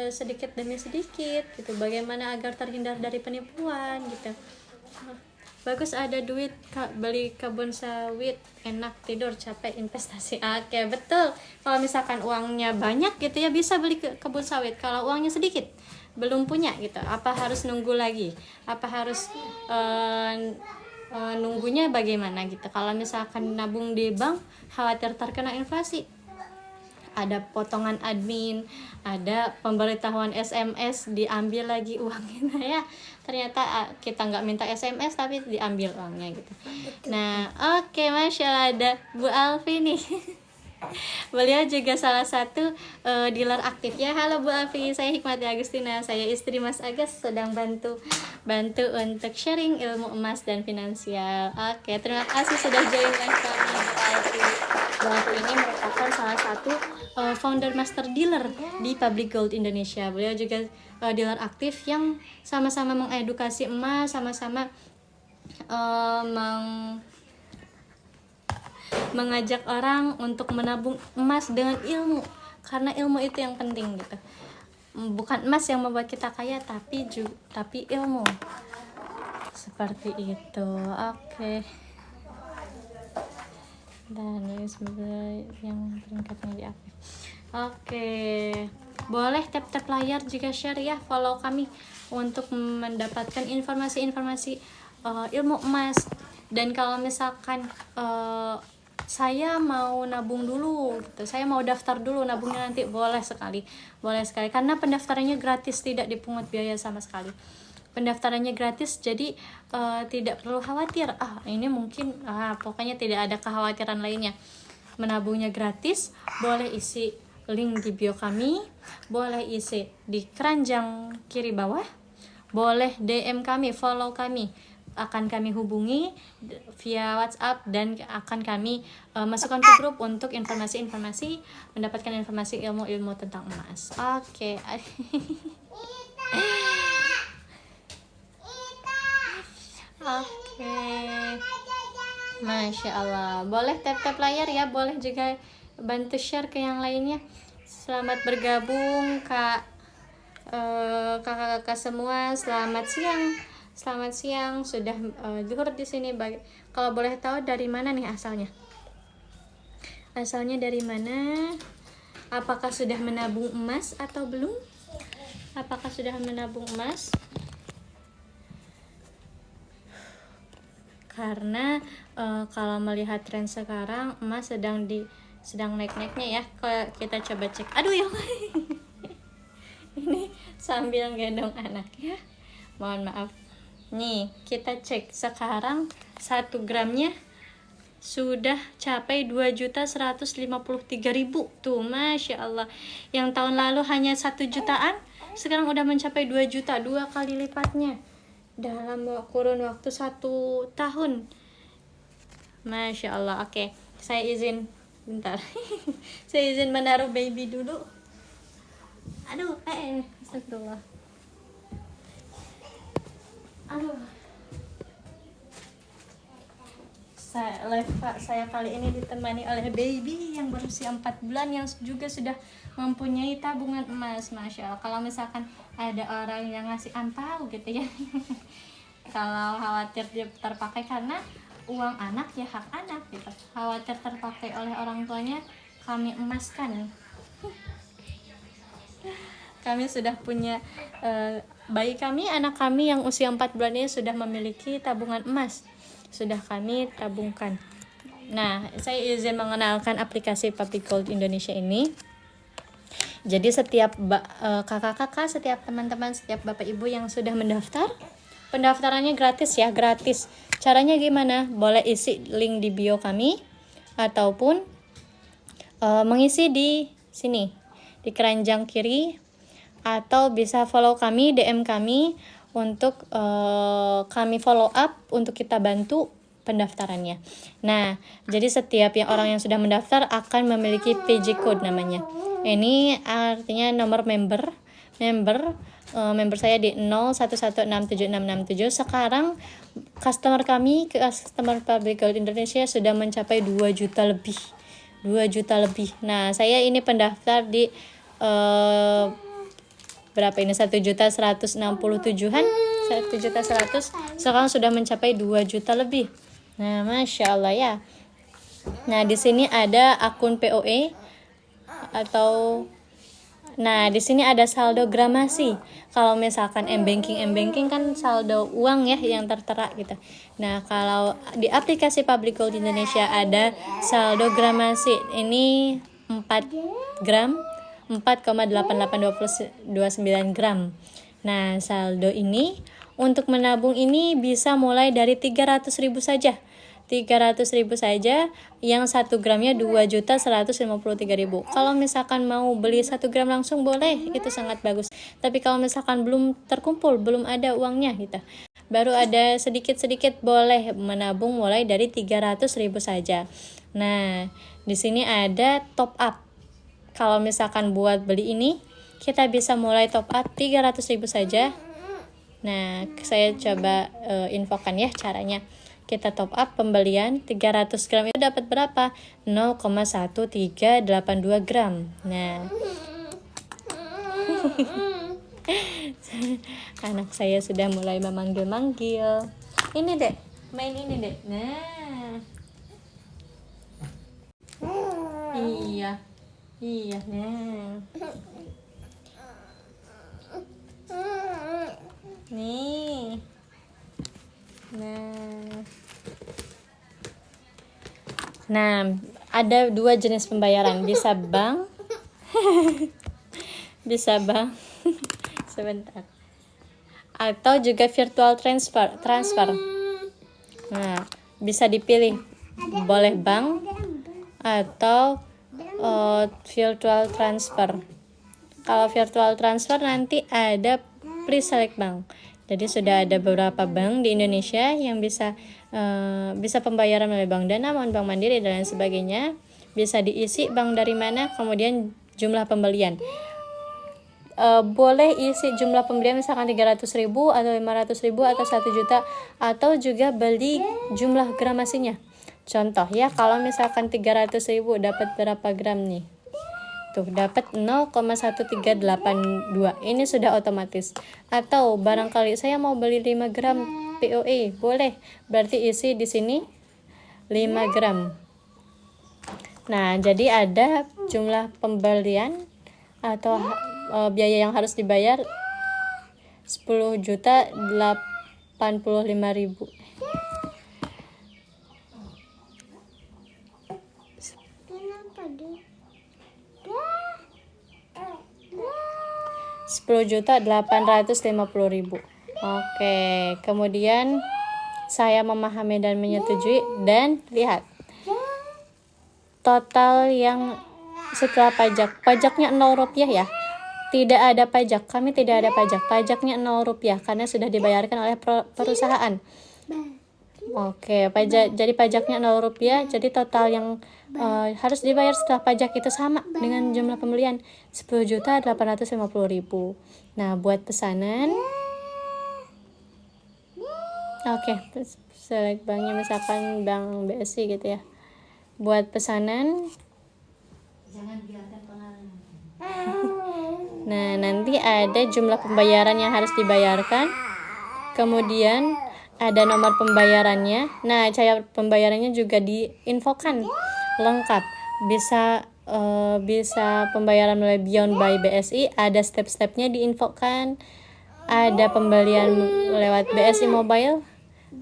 sedikit demi sedikit gitu, bagaimana agar terhindar dari penipuan gitu. Bagus, ada duit beli kebun sawit, enak tidur, capek investasi. Oke, betul. Kalau misalkan uangnya banyak gitu ya, bisa beli kebun sawit. Kalau uangnya sedikit, belum punya gitu, apa harus nunggu lagi? Apa harus nunggunya bagaimana gitu? Kalau misalkan nabung di bank, khawatir terkena inflasi, ada potongan admin, ada pemberitahuan SMS, diambil lagi uangnya ya. Ternyata kita nggak minta SMS tapi diambil uangnya gitu. Nah, oke, Masya Allah, ada Bu Alfi nih. Beliau juga salah satu dealer aktif ya. Halo Bu Alfi, saya Hikmati Agustina, saya istri Mas Agas, sedang bantu untuk sharing ilmu emas dan finansial. Oke, terima kasih sudah join live kami Bu Alfi. Bu Alfi ini merupakan salah satu founder master dealer di Public Gold Indonesia. Beliau juga dealer aktif yang sama-sama mengedukasi emas, sama-sama mengajak orang untuk menabung emas dengan ilmu, karena ilmu itu yang penting gitu. Bukan emas yang membuat kita kaya, tapi ilmu. Seperti itu. Oke. Dan sebagai yang peringkatnya di aktif. Oke. Boleh tap layar jika share ya, follow kami untuk mendapatkan informasi-informasi ilmu emas. Dan kalau misalkan saya mau nabung dulu gitu, saya mau daftar dulu nabungnya nanti, boleh sekali, karena pendaftarannya gratis, tidak dipungut biaya sama sekali. Pendaftarannya gratis, jadi tidak perlu khawatir ini mungkin pokoknya tidak ada kekhawatiran lainnya. Menabungnya gratis, boleh isi link di bio kami, boleh isi di keranjang kiri bawah, boleh DM kami, follow kami, akan kami hubungi via WhatsApp, dan akan kami masukkan ke grup untuk informasi-informasi, mendapatkan informasi ilmu-ilmu tentang emas. Oke. Oke. Masya Allah. Boleh tap layar ya, boleh juga bantu share ke yang lainnya. Selamat bergabung kakak-kakak semua. Selamat siang, sudah zuhur di sini. Kalau boleh tahu dari mana nih asalnya? Asalnya dari mana? Apakah sudah menabung emas atau belum? Apakah sudah menabung emas? Karena kalau melihat tren sekarang, emas sedang sedang naik-naiknya ya. Kalau kita coba cek, aduh ya ini sambil gendong anak ya, mohon maaf. Nih kita cek sekarang 1 gramnya sudah capai 2.153.000 tuh, Masya Allah. Yang tahun lalu hanya 1 jutaan, sekarang udah mencapai 2 juta, 2 kali lipatnya dalam kurun waktu 1 tahun. Masya Allah. Oke, saya izin bentar saya izin menaruh baby dulu. Aduh, astagfirullah. Aduh, saya kali ini ditemani oleh baby yang berusia 4 bulan yang juga sudah mempunyai tabungan emas. Masya Allah. Kalau misalkan ada orang yang ngasih angpau gitu ya kalau khawatir dia terpakai, karena uang anak ya hak anak gitu, khawatir terpakai oleh orang tuanya, kami emaskan. Kami sudah punya bayi kami, anak kami yang usia 4 bulan ini sudah memiliki tabungan emas, sudah kami tabungkan. Nah, saya izin mengenalkan aplikasi Public Gold Indonesia ini. Jadi setiap kakak-kakak, setiap teman-teman, setiap bapak ibu yang sudah mendaftar, pendaftarannya gratis ya, gratis. Caranya gimana? Boleh isi link di bio kami ataupun mengisi di sini di keranjang kiri, atau bisa follow kami, DM kami untuk kami follow up untuk kita bantu pendaftarannya. Nah, jadi setiap orang yang sudah mendaftar akan memiliki PJ code namanya. Ini artinya nomor member saya di 01167667. Sekarang customer kami, customer Public Gold Indonesia sudah mencapai 2 juta lebih. 2 juta lebih. Nah, saya ini pendaftar di berapa ini, 1.167-an, 1.100.000, sekarang sudah mencapai 2 juta lebih. Nah, Masya Allah ya. Nah, di sini ada akun POE atau nah, di sini ada saldo gramasi. Kalau misalkan m-banking kan saldo uang ya yang tertera gitu. Nah, kalau di aplikasi Public Gold Indonesia ada saldo gramasi. Ini 4 gram, 4,8829 gram. Nah, saldo ini untuk menabung ini bisa mulai dari 300.000 saja. 300.000 saja, yang 1 gramnya 2.153.000. Kalau misalkan mau beli 1 gram langsung boleh, itu sangat bagus. Tapi kalau misalkan belum terkumpul, belum ada uangnya gitu, baru ada sedikit-sedikit, boleh menabung mulai dari 300.000 saja. Nah, di sini ada top up. Kalau misalkan buat beli ini, kita bisa mulai top up 300.000 saja. Nah, saya coba infokan ya caranya. Kita top up pembelian 300 gram itu dapat berapa? 0,1382 gram. Nah, anak saya sudah mulai memanggil-manggil. Ini dek, main ini dek. Nah, iya, nah. Nih. Nah, ada 2 jenis pembayaran, bisa bank, bisa bank, sebentar, atau juga virtual transfer. Nah, bisa dipilih, boleh bank atau virtual transfer. Kalau virtual transfer nanti ada please select bank. Jadi sudah ada beberapa bank di Indonesia yang bisa pembayaran melalui Bank Dana, Bank Mandiri dan lain sebagainya. Bisa diisi bank dari mana, kemudian jumlah pembelian. Boleh isi jumlah pembelian misalkan 300.000 atau 500.000 atau 1 juta, atau juga beli jumlah gramasinya. Contoh ya, kalau misalkan 300.000 dapat berapa gram nih? Tuh, dapat 0,1382. Ini sudah otomatis. Atau barangkali saya mau beli 5 gram POE, boleh. Berarti isi di sini 5 gram. Nah, jadi ada jumlah pembelian atau biaya yang harus dibayar 10.085.000. 10.850.000. Oke, kemudian saya memahami dan menyetujui, dan lihat total yang setelah pajaknya 0 rupiah ya, tidak ada pajak, kami tidak ada pajaknya 0 rupiah karena sudah dibayarkan oleh perusahaan. Oke, jadi pajaknya 0 rupiah, jadi total yang harus dibayar setelah pajak itu sama dengan jumlah pembelian 10.850.000. Nah, buat pesanan, oke, select banknya misalkan Bank BSI gitu ya. Buat pesanan, nah nanti ada jumlah pembayaran yang harus dibayarkan, kemudian ada nomor pembayarannya. Nah, cara pembayarannya juga diinfokan lengkap. Bisa pembayaran melalui Beyond by BSI, ada step-stepnya diinfokan. Ada pembelian lewat BSI Mobile,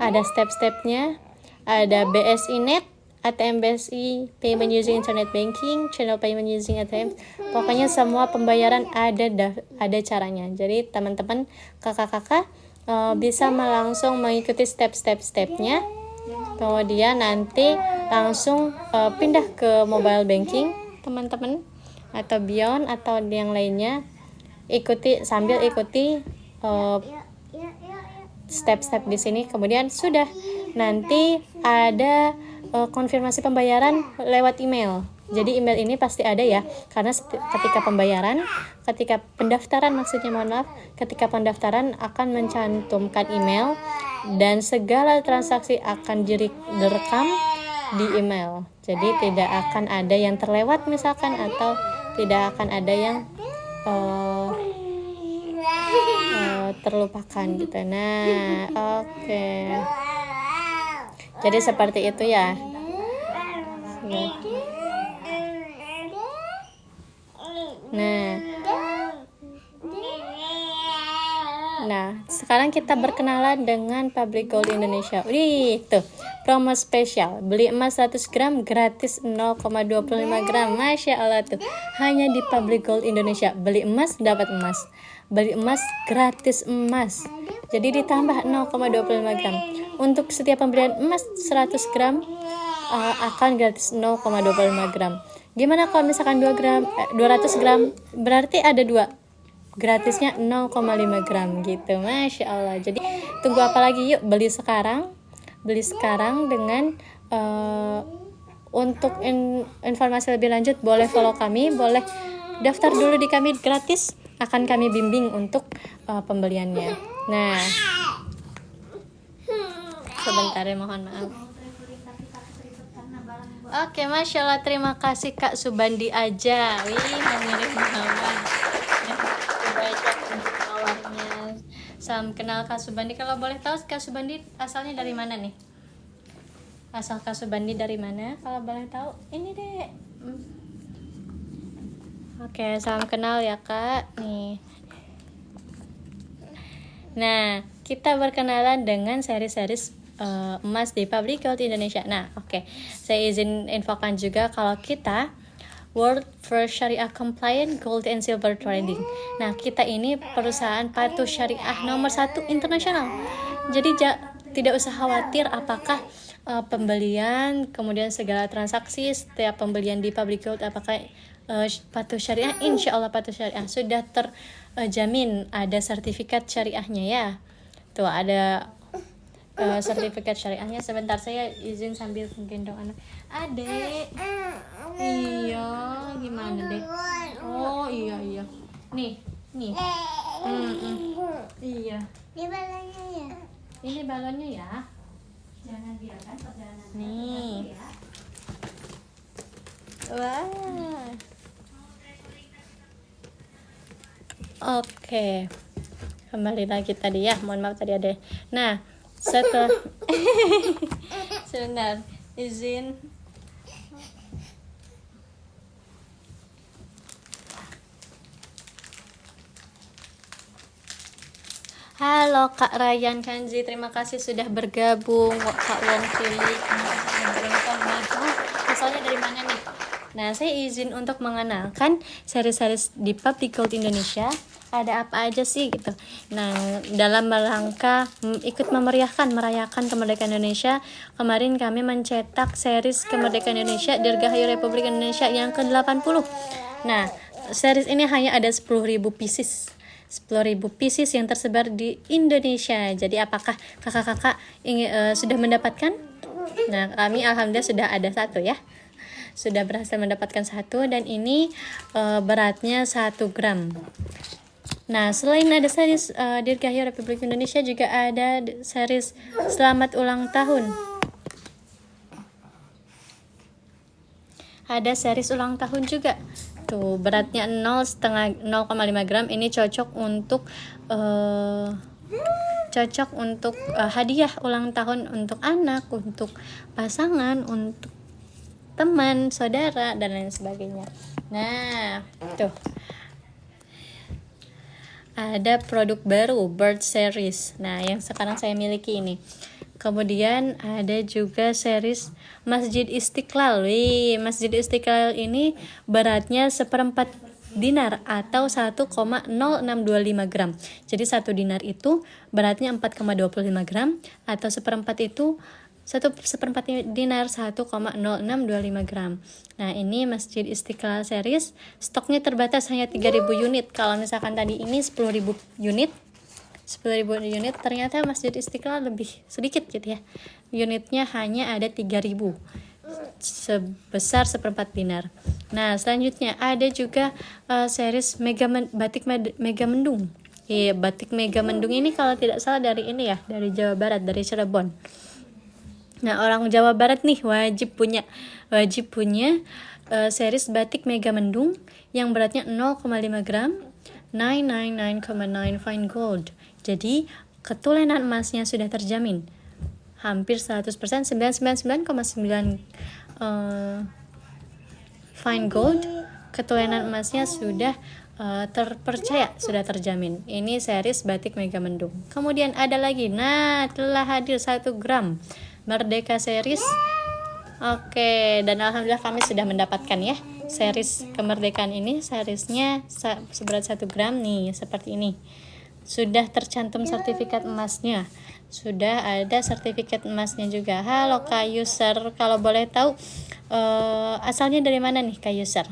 ada step-stepnya. Ada BSI Net, ATM BSI, payment using internet banking, channel payment using ATM. Pokoknya semua pembayaran ada caranya. Jadi teman-teman, kakak-kakak bisa langsung mengikuti step-stepnya, kemudian nanti langsung pindah ke mobile banking teman-teman, atau Beyond atau yang lainnya, sambil ikuti step-step di sini. Kemudian sudah, nanti ada konfirmasi pembayaran lewat email. Jadi email ini pasti ada ya, karena ketika pendaftaran ketika pendaftaran akan mencantumkan email, dan segala transaksi akan direkam di email. Jadi tidak akan ada yang terlewat misalkan, atau tidak akan ada yang terlupakan gitu. Nah, oke. Jadi seperti itu ya. Nah, sekarang kita berkenalan dengan Public Gold Indonesia. Tuh, promo spesial. Beli emas 100 gram gratis 0,25 gram. Masya Allah tuh. Hanya di Public Gold Indonesia. Beli emas dapat emas. Beli emas gratis emas. Jadi ditambah 0,25 gram. Untuk setiap pembelian emas 100 gram akan gratis 0,25 gram. Gimana kalau misalkan 200 gram? Berarti ada 2. Gratisnya 0,5 gram gitu. Masya Allah. Jadi tunggu apa lagi, yuk beli sekarang dengan untuk informasi lebih lanjut boleh follow kami, boleh daftar dulu di kami gratis, akan kami bimbing untuk pembeliannya. Nah, sebentar ya, mohon maaf. Oke, Masya Allah, terima kasih Kak Subandi aja. Wih, mirip Muhammad. Salam kenal Kak Subandi. Kalau boleh tahu Kak Subandi asalnya dari mana nih? Asal Kak Subandi dari mana? Kalau boleh tahu. Ini deh. Oke, salam kenal ya Kak. Nih. Nah, kita berkenalan dengan seri-seri emas di Public Gold Indonesia. Nah, oke. Saya izin infokan juga kalau kita World First Syariah Compliant Gold and Silver Trading. Nah, kita ini perusahaan patuh syariah nomor 1 internasional. Jadi tidak usah khawatir apakah pembelian, kemudian segala transaksi setiap pembelian di Public Gold apakah patuh syariah. Insya Allah patuh syariah, sudah terjamin, ada sertifikat syariahnya ya. Tuh ada sertifikat syariahnya. Sebentar, saya izin sambil gendong anak. Adek. Iya, gimana deh? Oh iya. Nih. Iya. Ini balonnya ya. Ini balonnya ya. Jangan biarkan perjalanan. Nih. Wah. Oke. Kembali lagi tadi ya. Mohon maaf tadi ada. Nah, setelah sebentar, izin. Halo Kak Ryan Kanzi, terima kasih sudah bergabung. Kak Wong Cili, asalnya dari mana nih? Nah, saya izin untuk mengenalkan seri-seri di Public Gold Indonesia. ada apa aja sih gitu. Nah, dalam rangka ikut merayakan kemerdekaan Indonesia, kemarin kami mencetak series kemerdekaan Indonesia Dirgahayu Republik Indonesia yang ke-80. Nah, series ini hanya ada 10.000 pieces. 10.000 pieces yang tersebar di Indonesia. Jadi apakah kakak-kakak sudah mendapatkan? Nah, kami alhamdulillah sudah ada satu ya. Sudah berhasil mendapatkan satu, dan ini beratnya 1 gram. Nah, selain ada series Dirgahayu Republik Indonesia, juga ada series Selamat Ulang Tahun. Ada series ulang tahun juga. Tuh, beratnya 0,5 gram. Ini cocok untuk hadiah ulang tahun untuk anak, untuk pasangan, untuk teman, saudara, dan lain sebagainya. Nah, tuh. Ada produk baru, Bird Series. Nah, yang sekarang saya miliki ini. Kemudian ada juga series Masjid Istiqlal. Masjid Istiqlal ini beratnya 1/4 dinar atau 1,0625 gram. Jadi 1 dinar itu beratnya 4,25 gram, atau 1/4 itu 1/4 dinar 1,0625 gram. Nah, ini Masjid Istiqlal series, stoknya terbatas hanya 3.000 unit. Kalau misalkan tadi ini 10.000 unit, ternyata Masjid Istiqlal lebih sedikit gitu ya. Unitnya hanya ada 3.000, sebesar 1/4 dinar. Nah, selanjutnya ada juga series batik Mega Mendung. Batik Mega Mendung ini kalau tidak salah dari ini ya, dari Jawa Barat, dari Cirebon. Nah, orang Jawa Barat nih wajib punya series batik Mega Mendung yang beratnya 0,5 gram, 999,9 fine gold. Jadi ketulenan emasnya sudah terjamin hampir 100%, 99,9 fine gold. Ketulenan emasnya sudah terpercaya, sudah terjamin. Ini series batik Mega Mendung. Kemudian ada lagi, telah hadir 1 gram Merdeka series. Oke, dan alhamdulillah kami sudah mendapatkan ya series kemerdekaan ini. Seriesnya seberat 1 gram nih, seperti ini. Sudah tercantum sertifikat emasnya. Sudah ada sertifikat emasnya juga. Halo Kak User, kalau boleh tahu asalnya dari mana nih Kak User?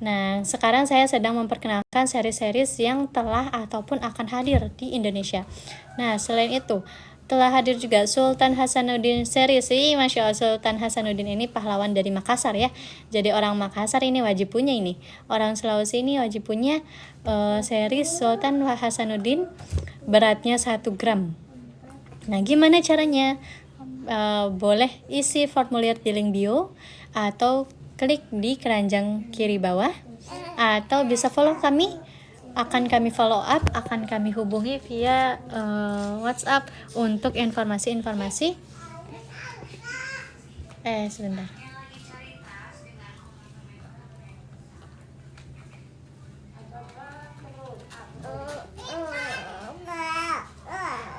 Nah, sekarang saya sedang memperkenalkan seri-series yang telah ataupun akan hadir di Indonesia. Nah, selain itu, telah hadir juga Sultan Hasanuddin series. Masya Allah, Sultan Hasanuddin ini pahlawan dari Makassar ya. Jadi orang Makassar ini wajib punya ini. Orang Sulawesi ini wajib punya series Sultan Hasanuddin, beratnya 1 gram. Nah, gimana caranya? Boleh isi formulir di link bio, atau klik di keranjang kiri bawah, atau bisa follow kami. Akan kami follow up, akan kami hubungi via WhatsApp untuk informasi-informasi. Sebentar.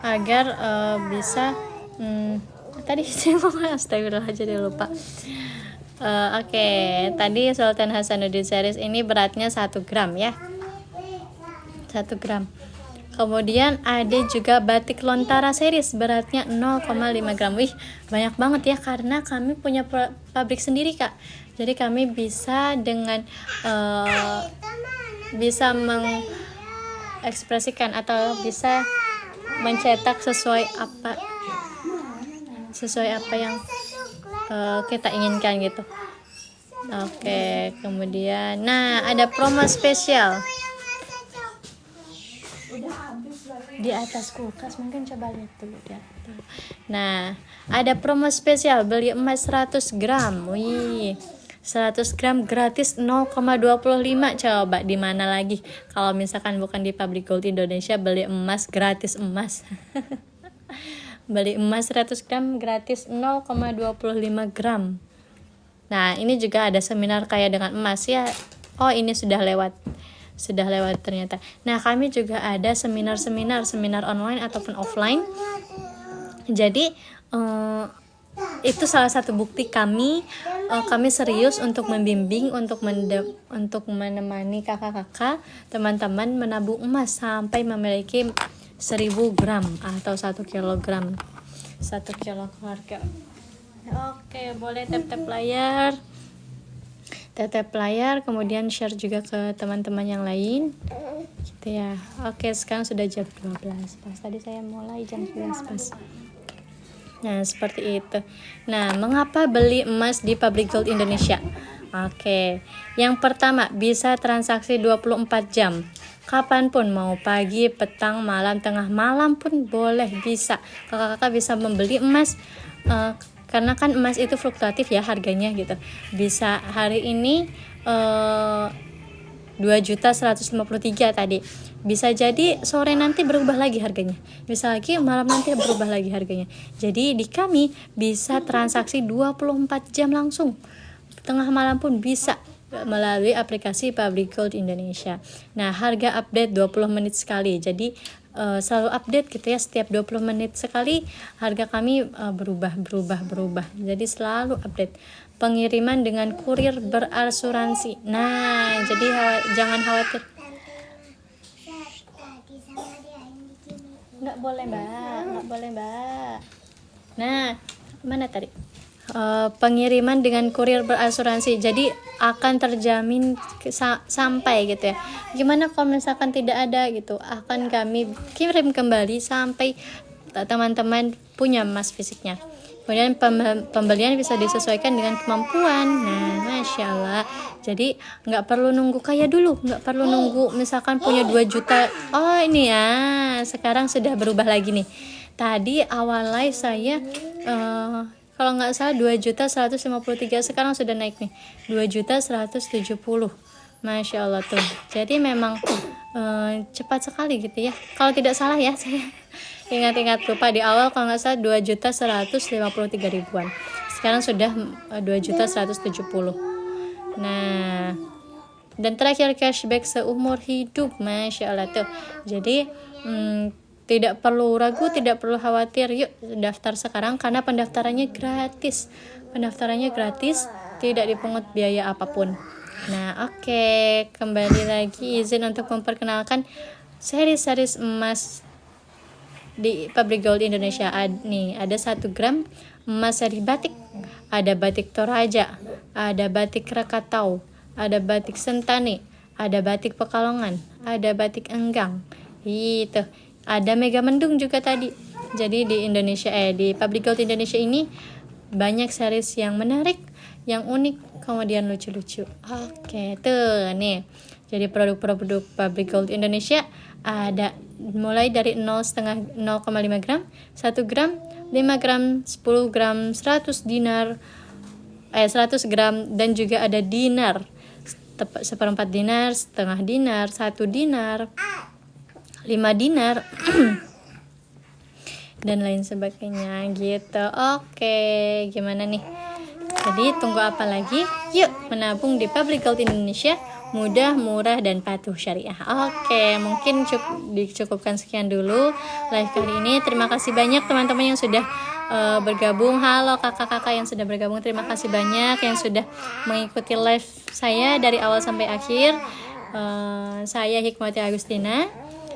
Agar bisa tadi saya mau astagfirullah, jadi lupa. Oke, tadi Sultan Hasanuddin series ini beratnya 1 gram ya. 1 gram. Kemudian ada juga batik Lontara series, beratnya 0,5 gram. Wih, banyak banget ya, karena kami punya pabrik sendiri Kak. Jadi kami bisa dengan bisa mengekspresikan atau bisa mencetak sesuai apa yang kita inginkan gitu. Oke, kemudian ada promo spesial di atas kulkas, mungkin coba lihat dulu ya. Nah, ada promo spesial beli emas 100 gram. Wih, 100 gram gratis 0,25. Coba di mana lagi kalau misalkan bukan di Public Gold Indonesia, beli emas gratis emas. Beli emas 100 gram gratis 0,25 gram. Nah, ini juga ada seminar kaya dengan emas ya. Oh, ini sudah lewat ternyata. Nah, kami juga ada seminar online ataupun offline. Jadi itu salah satu bukti kami serius untuk membimbing, untuk menemani kakak-kakak teman-teman menabung emas sampai memiliki 1000 gram atau 1 kilogram, 1 kilo keluarga. Oke, boleh tap layar, kemudian share juga ke teman-teman yang lain gitu ya. Oke, sekarang sudah jam 12 pas, tadi saya mulai jam 11 pas. Nah, seperti itu. Nah, mengapa beli emas di Public Gold Indonesia? Oke, yang pertama bisa transaksi 24 jam. Kapanpun, mau pagi, petang, malam, tengah malam pun boleh, bisa. Kakak-kakak bisa membeli emas, karena kan emas itu fluktuatif ya harganya gitu. Bisa hari ini 2.153.000 tadi. Bisa jadi sore nanti berubah lagi harganya. Bisa lagi malam nanti berubah lagi harganya. Jadi di kami bisa transaksi 24 jam langsung. Tengah malam pun bisa melalui aplikasi Public Gold Indonesia. Nah, harga update 20 menit sekali. Jadi selalu update gitu ya, setiap 20 menit sekali harga kami berubah. Jadi selalu update. Pengiriman dengan kurir berasuransi. Nah, jadi jangan khawatir. Nggak boleh mbak. Nah, mana tadi? Pengiriman dengan kurir berasuransi, jadi akan terjamin sampai gitu ya. Gimana kalau misalkan tidak ada gitu, akan kami kirim kembali sampai teman-teman punya emas fisiknya. Kemudian pembelian bisa disesuaikan dengan kemampuan. Nah, Masya Allah. Jadi nggak perlu nunggu kaya dulu, nggak perlu nunggu misalkan punya 2 juta. Oh ini ya, sekarang sudah berubah lagi nih. Tadi awal live saya kalau nggak salah 2.153.000, sekarang sudah naik nih 2.170.000. Masya Allah tuh. Jadi memang cepat sekali gitu ya. Kalau tidak salah ya, saya ingat lupa di awal kalau nggak salah 2.153.000-an. Sekarang sudah 2.170.000. Nah, dan terakhir cashback seumur hidup. Masya Allah tuh. Jadi tidak perlu ragu, tidak perlu khawatir. Yuk daftar sekarang karena pendaftarannya gratis. Tidak dipungut biaya apapun. Nah, oke, kembali lagi izin untuk memperkenalkan seri emas di Public Gold Indonesia. Ada 1 gram emas seri batik, ada batik Toraja, ada batik Krakatau, ada batik Sentani, ada batik Pekalongan, ada batik Enggang. Itu ada Mega Mendung juga tadi. Jadi di Indonesia di Public Gold Indonesia ini banyak series yang menarik, yang unik, kemudian lucu-lucu. Oke, tuh nih. Jadi produk-produk Public Gold Indonesia ada mulai dari 0,5 gram, 1 gram, 5 gram, 10 gram, 100 dinar, 100 gram, dan juga ada dinar, seperempat dinar, setengah dinar, 1 dinar, 5 dinar, dan lain sebagainya gitu. Oke, gimana nih? Jadi tunggu apa lagi? Yuk menabung di Public Gold Indonesia, mudah, murah, dan patuh syariah. Oke, mungkin dicukupkan sekian dulu live kali ini. Terima kasih banyak teman-teman yang sudah bergabung. Halo kakak-kakak yang sudah bergabung, terima kasih banyak yang sudah mengikuti live saya dari awal sampai akhir. Saya Hikmati Agustina,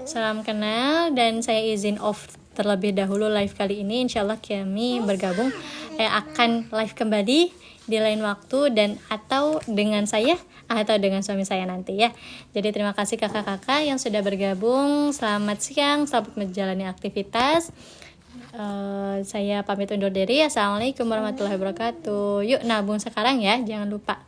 salam kenal, dan saya izin off terlebih dahulu live kali ini. Insyaallah kami bergabung akan live kembali di lain waktu, dan atau dengan saya atau dengan suami saya nanti ya. Jadi terima kasih kakak-kakak yang sudah bergabung. Selamat siang, selamat menjalani aktivitas. Saya pamit undur diri. Assalamualaikum warahmatullahi wabarakatuh. Yuk nabung sekarang ya, jangan lupa.